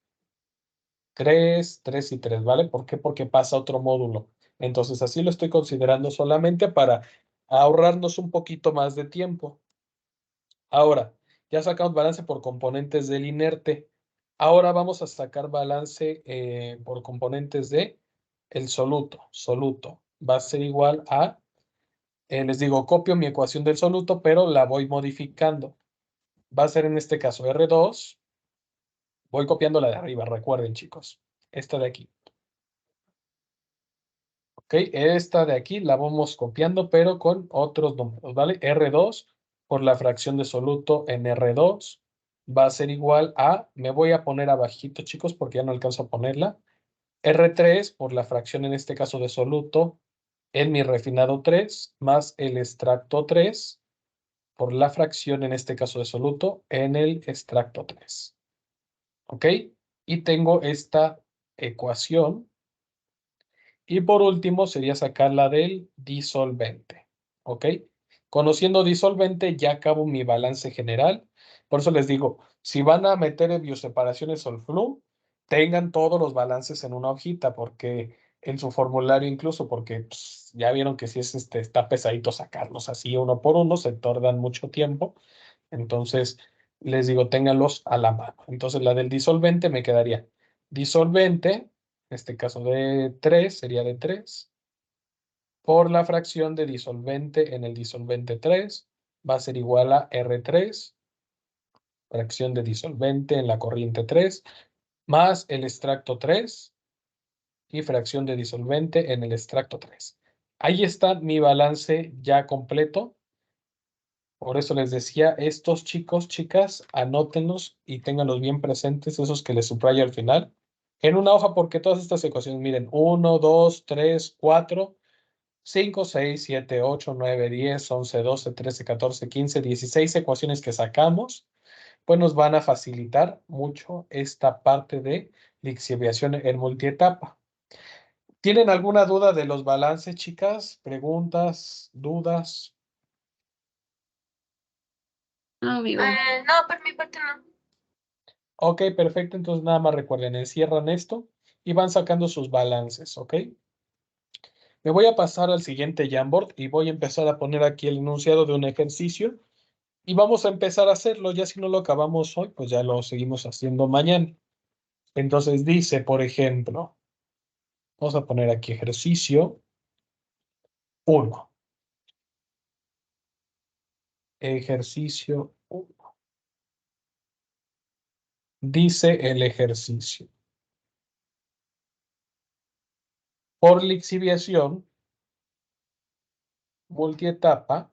3, 3 y 3, ¿vale? ¿Por qué? Porque pasa otro módulo. Entonces, así lo estoy considerando solamente para ahorrarnos un poquito más de tiempo. Ahora, ya sacamos balance por componentes del inerte. Ahora vamos a sacar balance por componentes de el soluto. Soluto va a ser igual a, les digo, copio mi ecuación del soluto, pero la voy modificando. Va a ser en este caso R2. Voy copiando la de arriba, recuerden, chicos. Esta de aquí. ¿Ok? Esta de aquí la vamos copiando, pero con otros números, ¿vale? R2 por la fracción de soluto en R2 va a ser igual a, me voy a poner abajito, chicos, porque ya no alcanzo a ponerla. R3 por la fracción, en este caso, de soluto en mi refinado 3, más el extracto 3 por la fracción, en este caso, de soluto en el extracto 3. ¿Ok? Y tengo esta ecuación. Y por último sería sacar la del disolvente. ¿Ok? Conociendo disolvente ya acabo mi balance general. Por eso les digo, si van a meter en bioseparaciones Solflum, tengan todos los balances en una hojita, porque en su formulario incluso, porque pues, ya vieron que si es está pesadito sacarlos así uno por uno, se tardan mucho tiempo. Entonces, les digo, ténganlos a la mano. Entonces, la del disolvente me quedaría disolvente, en este caso de 3, sería de 3 por la fracción de disolvente en el disolvente 3, va a ser igual a R3, fracción de disolvente en la corriente 3, más el extracto 3 y fracción de disolvente en el extracto 3. Ahí está mi balance ya completo. Por eso les decía, estos chicos, chicas, anótenlos y ténganlos bien presentes, esos que les subrayo al final, en una hoja, porque todas estas ecuaciones, miren, 1, 2, 3, 4, 5, 6, 7, 8, 9, 10, 11, 12, 13, 14, 15, 16 ecuaciones que sacamos, pues nos van a facilitar mucho esta parte de lixiviación en multietapa. ¿Tienen alguna duda de los balances, chicas? ¿Preguntas? ¿Dudas? No, amigo. No, por mi parte no. Ok, perfecto. Entonces nada más recuerden, encierran esto y van sacando sus balances, ¿ok? Me voy a pasar al siguiente Jamboard y voy a empezar a poner aquí el enunciado de un ejercicio y vamos a empezar a hacerlo. Ya si no lo acabamos hoy, pues ya lo seguimos haciendo mañana. Entonces dice, por ejemplo, vamos a poner aquí ejercicio 1. Ejercicio 1. Dice el ejercicio. Por lixiviación multietapa,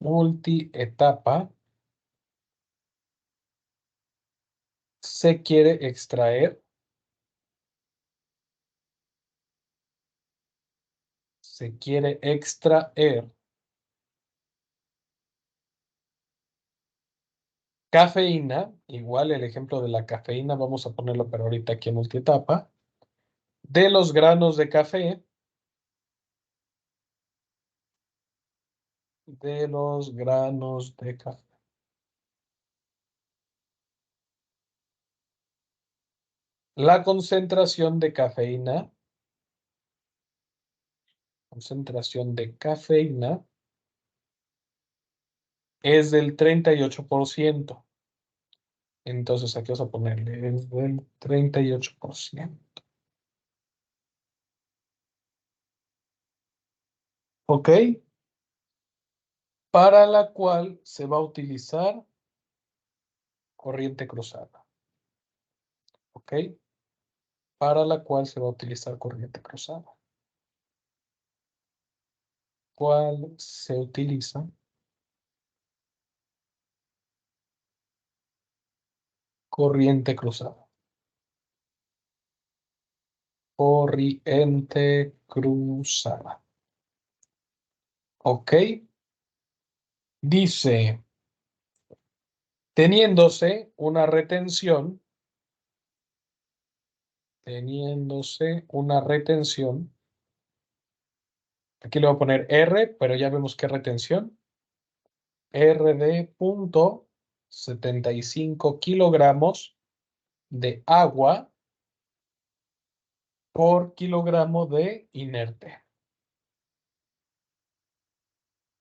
multietapa, se quiere extraer, Cafeína, igual el ejemplo de la cafeína, vamos a ponerlo pero ahorita aquí en multietapa. De los granos de café, de los granos de café. La concentración de cafeína es del 38%. Entonces aquí vamos a ponerle es del 38%. ¿Ok? Para la cual se va a utilizar corriente cruzada. ¿Ok? Para la cual se va a utilizar corriente cruzada. ¿Cuál se utiliza? Corriente cruzada. Corriente cruzada. ¿Ok? Dice, teniéndose una retención, aquí le voy a poner R, pero ya vemos qué retención, R de 0,75 kilogramos de agua por kilogramo de inerte.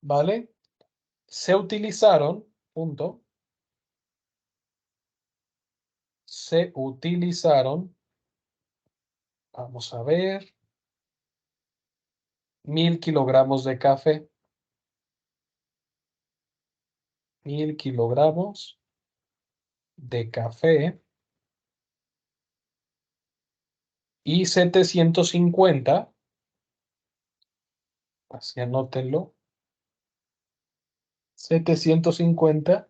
¿Vale? Se utilizaron, vamos a ver, 1000 kilogramos de café. 1000 kilogramos de café y 750, así anótenlo, 750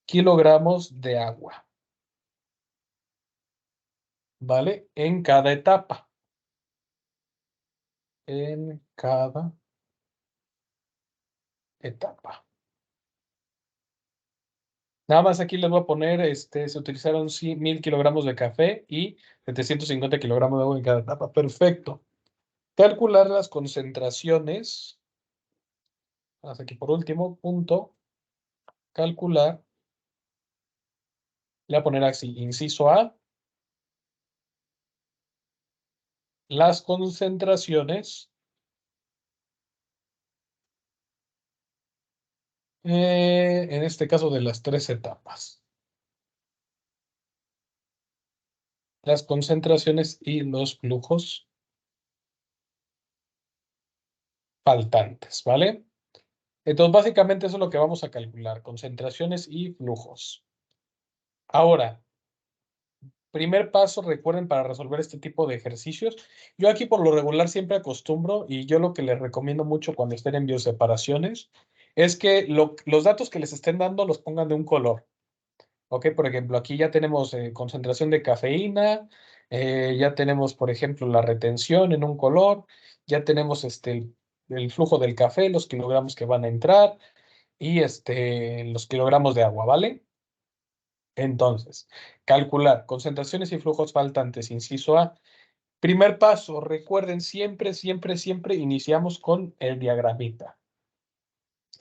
kilogramos de agua, ¿vale? En cada etapa. En cada etapa. Nada más aquí les voy a poner, se utilizaron 1000 kilogramos de café y 750 kilogramos de agua en cada etapa. Perfecto. Calcular las concentraciones. Hasta aquí por último, calcular. Le voy a poner así, inciso A. Las concentraciones en este caso de las 3 etapas. Las concentraciones y los flujos faltantes, ¿vale? Entonces, básicamente eso es lo que vamos a calcular, concentraciones y flujos. Ahora, primer paso, recuerden, para resolver este tipo de ejercicios. Yo aquí por lo regular siempre acostumbro, y yo lo que les recomiendo mucho cuando estén en bioseparaciones, es que los datos que les estén dando los pongan de un color. ¿Ok? Por ejemplo, aquí ya tenemos concentración de cafeína, ya tenemos, por ejemplo, la retención en un color, ya tenemos el flujo del café, los kilogramos que van a entrar y los kilogramos de agua, ¿vale? Entonces, calcular concentraciones y flujos faltantes, inciso A. Primer paso, recuerden, siempre, siempre, siempre iniciamos con el diagramita.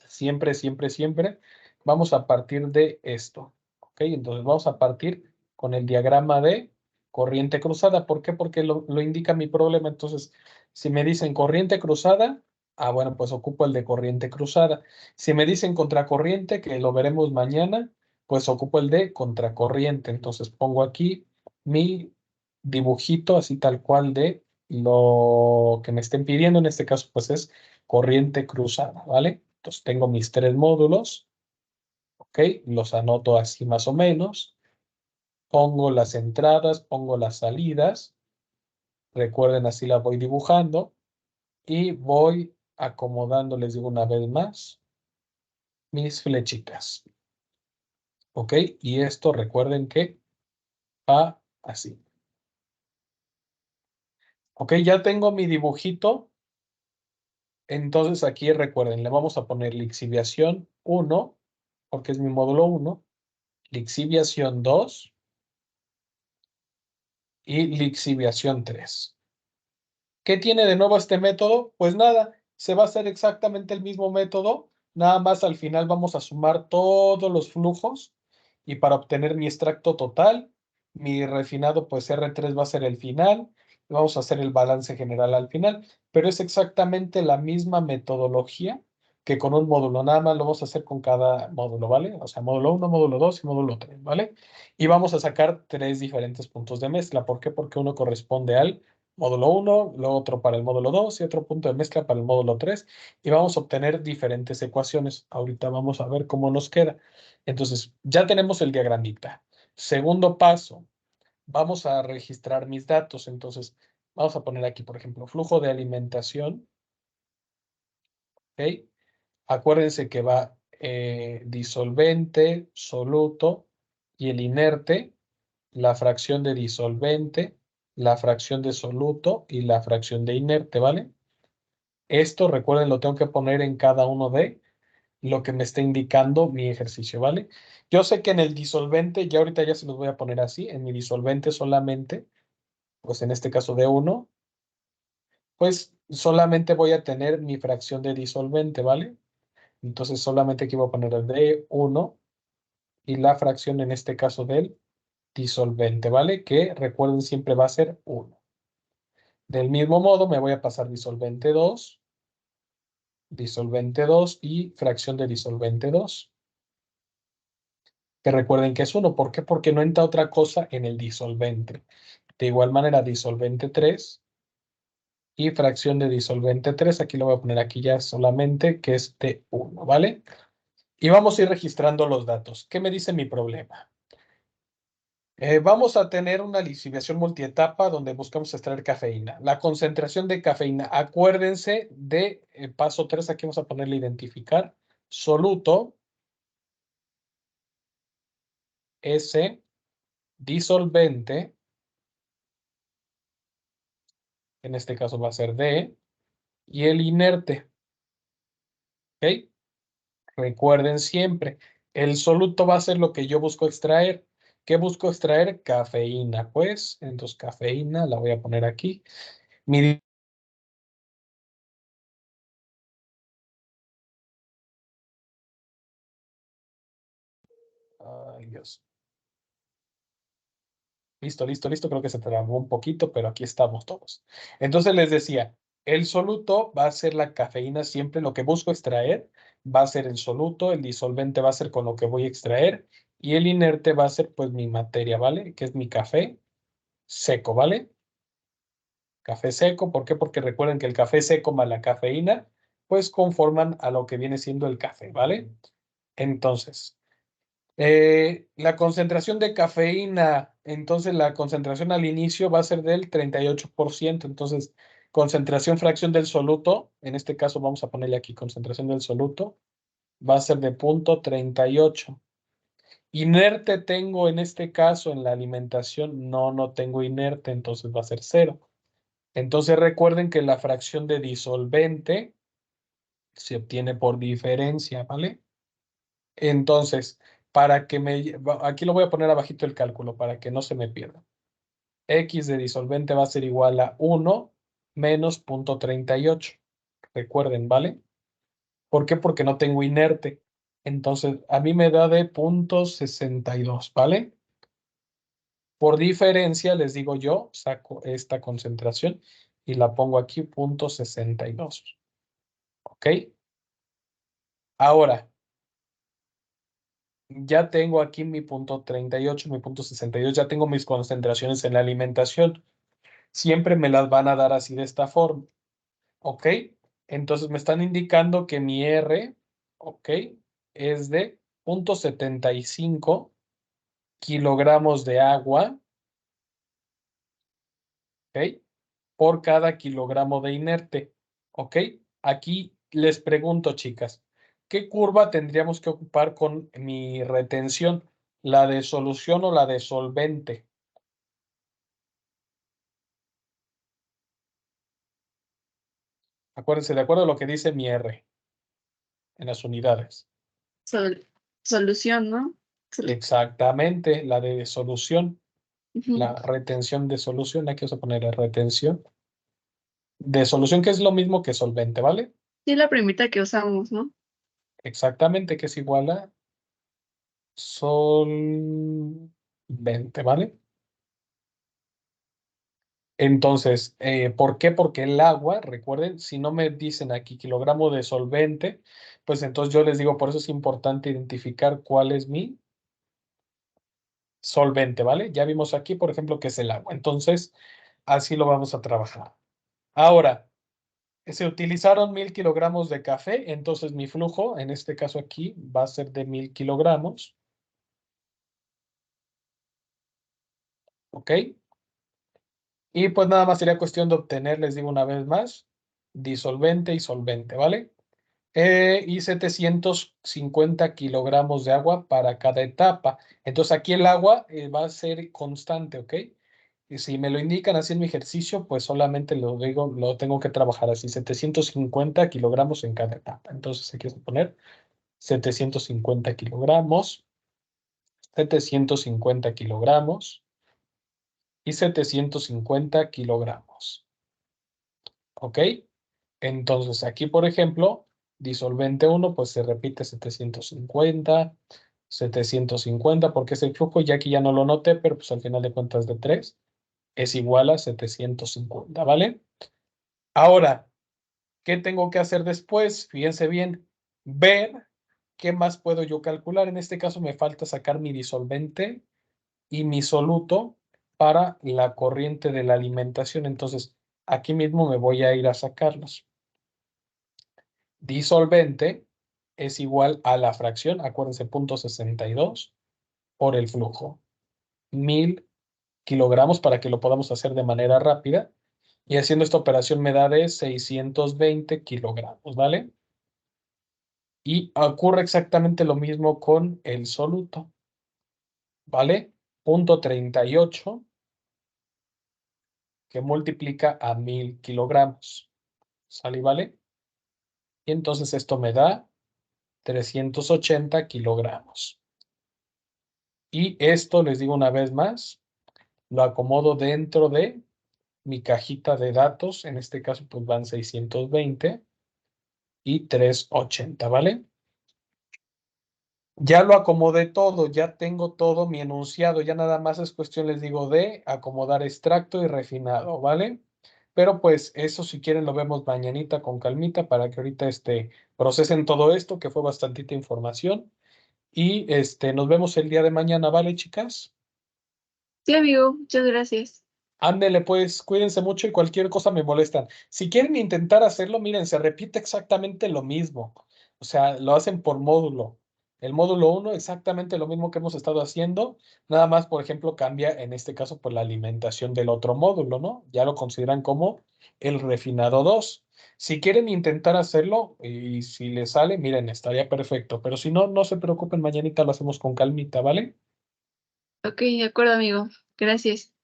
Siempre, siempre, siempre vamos a partir de esto. ¿Ok? Entonces vamos a partir con el diagrama de corriente cruzada. ¿Por qué? Porque lo indica mi problema. Entonces, si me dicen corriente cruzada, bueno, pues ocupo el de corriente cruzada. Si me dicen contracorriente, que lo veremos mañana, pues ocupo el de contracorriente. Entonces pongo aquí mi dibujito así tal cual de lo que me estén pidiendo. En este caso, pues es corriente cruzada, ¿vale? Entonces tengo mis 3 módulos, ¿ok? Los anoto así más o menos. Pongo las entradas, pongo las salidas. Recuerden, así las voy dibujando. Y voy acomodando, les digo una vez más, mis flechitas. ¿Ok? Y esto recuerden que va así. ¿Ok? Ya tengo mi dibujito. Entonces aquí recuerden, le vamos a poner lixiviación 1, porque es mi módulo 1. lixiviación 2 y lixiviación 3. ¿Qué tiene de nuevo este método? Pues nada, se va a hacer exactamente el mismo método, nada más al final vamos a sumar todos los flujos y para obtener mi extracto total, mi refinado pues R3 va a ser el final, y vamos a hacer el balance general al final, pero es exactamente la misma metodología que con un módulo, nada más lo vamos a hacer con cada módulo, ¿vale? O sea, módulo 1, módulo 2 y módulo 3, ¿vale? Y vamos a sacar tres diferentes puntos de mezcla. ¿Por qué? Porque uno corresponde al módulo 1, lo otro para el módulo 2 y otro punto de mezcla para el módulo 3 y vamos a obtener diferentes ecuaciones. Ahorita vamos a ver cómo nos queda. Entonces, ya tenemos el diagramita. Segundo paso, vamos a registrar mis datos. Entonces, vamos a poner aquí, por ejemplo, flujo de alimentación. ¿Ok? Acuérdense que va disolvente, soluto y el inerte, la fracción de disolvente, la fracción de soluto y la fracción de inerte, ¿vale? Esto, recuerden, lo tengo que poner en cada uno de lo que me está indicando mi ejercicio, ¿vale? Yo sé que en el disolvente, ya ahorita ya se los voy a poner así, en mi disolvente solamente, pues en este caso de 1, pues solamente voy a tener mi fracción de disolvente, ¿vale? Entonces solamente aquí voy a poner el de 1 y la fracción en este caso del disolvente, ¿vale? Que recuerden siempre va a ser 1. Del mismo modo me voy a pasar disolvente 2 y fracción de disolvente 2. Que recuerden que es 1. ¿Por qué? Porque no entra otra cosa en el disolvente. De igual manera, disolvente 3 y fracción de disolvente 3. Aquí lo voy a poner aquí ya solamente que es de 1, ¿vale? Y vamos a ir registrando los datos. ¿Qué me dice mi problema? Vamos a tener una lixiviación multietapa donde buscamos extraer cafeína. La concentración de cafeína, acuérdense de paso 3, aquí vamos a ponerle identificar, soluto, S, disolvente, en este caso va a ser D, y el inerte, ¿ok? Recuerden siempre, el soluto va a ser lo que yo busco extraer. ¿Qué busco extraer? Cafeína, pues, entonces cafeína, la voy a poner aquí. Mi Ay, Dios. Listo, listo, listo. Creo que se trabó un poquito, pero aquí estamos todos. Entonces les decía, el soluto va a ser la cafeína siempre. Lo que busco extraer va a ser el soluto, el disolvente va a ser con lo que voy a extraer y el inerte va a ser pues mi materia, ¿vale? Que es mi café seco, ¿vale? Café seco, ¿por qué? Porque recuerden que el café seco más la cafeína pues conforman a lo que viene siendo el café, ¿vale? Entonces... la concentración de cafeína, entonces la concentración al inicio va a ser del 38%. Entonces, concentración fracción del soluto, en este caso vamos a ponerle aquí concentración del soluto, va a ser de 0.38. Inerte tengo en este caso en la alimentación, no tengo inerte, entonces va a ser 0. Entonces recuerden que la fracción de disolvente se obtiene por diferencia, ¿vale? Entonces, para que aquí lo voy a poner abajito el cálculo para que no se me pierda. X de disolvente va a ser igual a 1 menos 0.38. Recuerden, ¿vale? ¿Por qué? Porque no tengo inerte. Entonces, a mí me da de 0.62, ¿vale? Por diferencia, les digo yo, saco esta concentración y la pongo aquí 0.62. ¿Ok? Ahora, ya tengo aquí mi 0.38, mi 0.62, ya tengo mis concentraciones en la alimentación. Siempre me las van a dar así de esta forma, ¿ok? Entonces me están indicando que mi R, ¿ok? Es de 0.75 kilogramos de agua, ¿ok? Por cada kilogramo de inerte, ¿ok? Aquí les pregunto, chicas, ¿qué curva tendríamos que ocupar con mi retención? ¿La de solución o la de solvente? Acuérdense, de acuerdo a lo que dice mi R en las unidades. Solución, ¿no? Excelente. Exactamente, la de solución, Ujú. la retención de solución. Aquí vamos a poner retención de solución, que es lo mismo que solvente, ¿vale? Sí, la primita que usamos, ¿no? Exactamente, que es igual a solvente, ¿vale? Entonces, ¿por qué? Porque el agua, recuerden, si no me dicen aquí kilogramo de solvente, pues entonces yo les digo, por eso es importante identificar cuál es mi solvente, ¿vale? Ya vimos aquí, por ejemplo, que es el agua. Entonces, así lo vamos a trabajar. Ahora, se utilizaron 1000 kilogramos de café, entonces mi flujo, en este caso aquí, va a ser de 1000 kilogramos, ¿ok? Y pues nada más sería cuestión de obtener, les digo una vez más, disolvente y solvente, ¿vale? Y 750 kilogramos de agua para cada etapa. Entonces aquí el agua va a ser constante, ¿ok? Y si me lo indican así en mi ejercicio, pues solamente lo digo, lo tengo que trabajar así, 750 kilogramos en cada etapa. Entonces aquí voy a poner 750 kilogramos, 750 kilogramos y 750 kilogramos, ¿ok? Entonces, aquí, por ejemplo, disolvente uno pues se repite 750 porque es el flujo, ya aquí ya no lo noté, pero pues al final de cuentas de 3 es igual a 750, ¿vale? Ahora, ¿qué tengo que hacer después? Fíjense bien, ver qué más puedo yo calcular. En este caso me falta sacar mi disolvente y mi soluto para la corriente de la alimentación. Entonces, aquí mismo me voy a ir a sacarlos. Disolvente es igual a la fracción, acuérdense, 0,62 por el flujo. 1000 kilogramos para que lo podamos hacer de manera rápida. Y haciendo esta operación me da de 620 kilogramos, ¿vale? Y ocurre exactamente lo mismo con el soluto, ¿vale? 0,38 que multiplica a 1000 kilogramos, ¿sale? Y ¿vale? Y entonces esto me da 380 kilogramos. Y esto, les digo una vez más, lo acomodo dentro de mi cajita de datos. En este caso, pues van 620 y 380, ¿vale? Ya lo acomodé todo, ya tengo todo mi enunciado, ya nada más es cuestión, les digo, de acomodar extracto y refinado, ¿vale? Pero pues eso si quieren lo vemos mañanita con calmita para que ahorita procesen todo esto, que fue bastantita información. Y nos vemos el día de mañana, ¿vale, chicas? Sí, amigo, muchas gracias. Ándele, pues, cuídense mucho y cualquier cosa me molestan. Si quieren intentar hacerlo, miren, se repite exactamente lo mismo. O sea, lo hacen por módulo. El módulo uno exactamente lo mismo que hemos estado haciendo, nada más, por ejemplo, cambia en este caso por la alimentación del otro módulo, ¿no? Ya lo consideran como el refinado 2. Si quieren intentar hacerlo y si les sale, miren, estaría perfecto. Pero si no, no se preocupen, mañanita lo hacemos con calmita, ¿vale? Ok, de acuerdo, amigo. Gracias.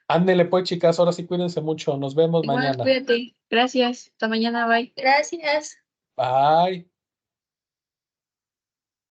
Ándele, pues, chicas, ahora sí cuídense mucho. Nos vemos Igual, mañana. cuídate. Gracias. Hasta mañana, bye. Gracias. Bye.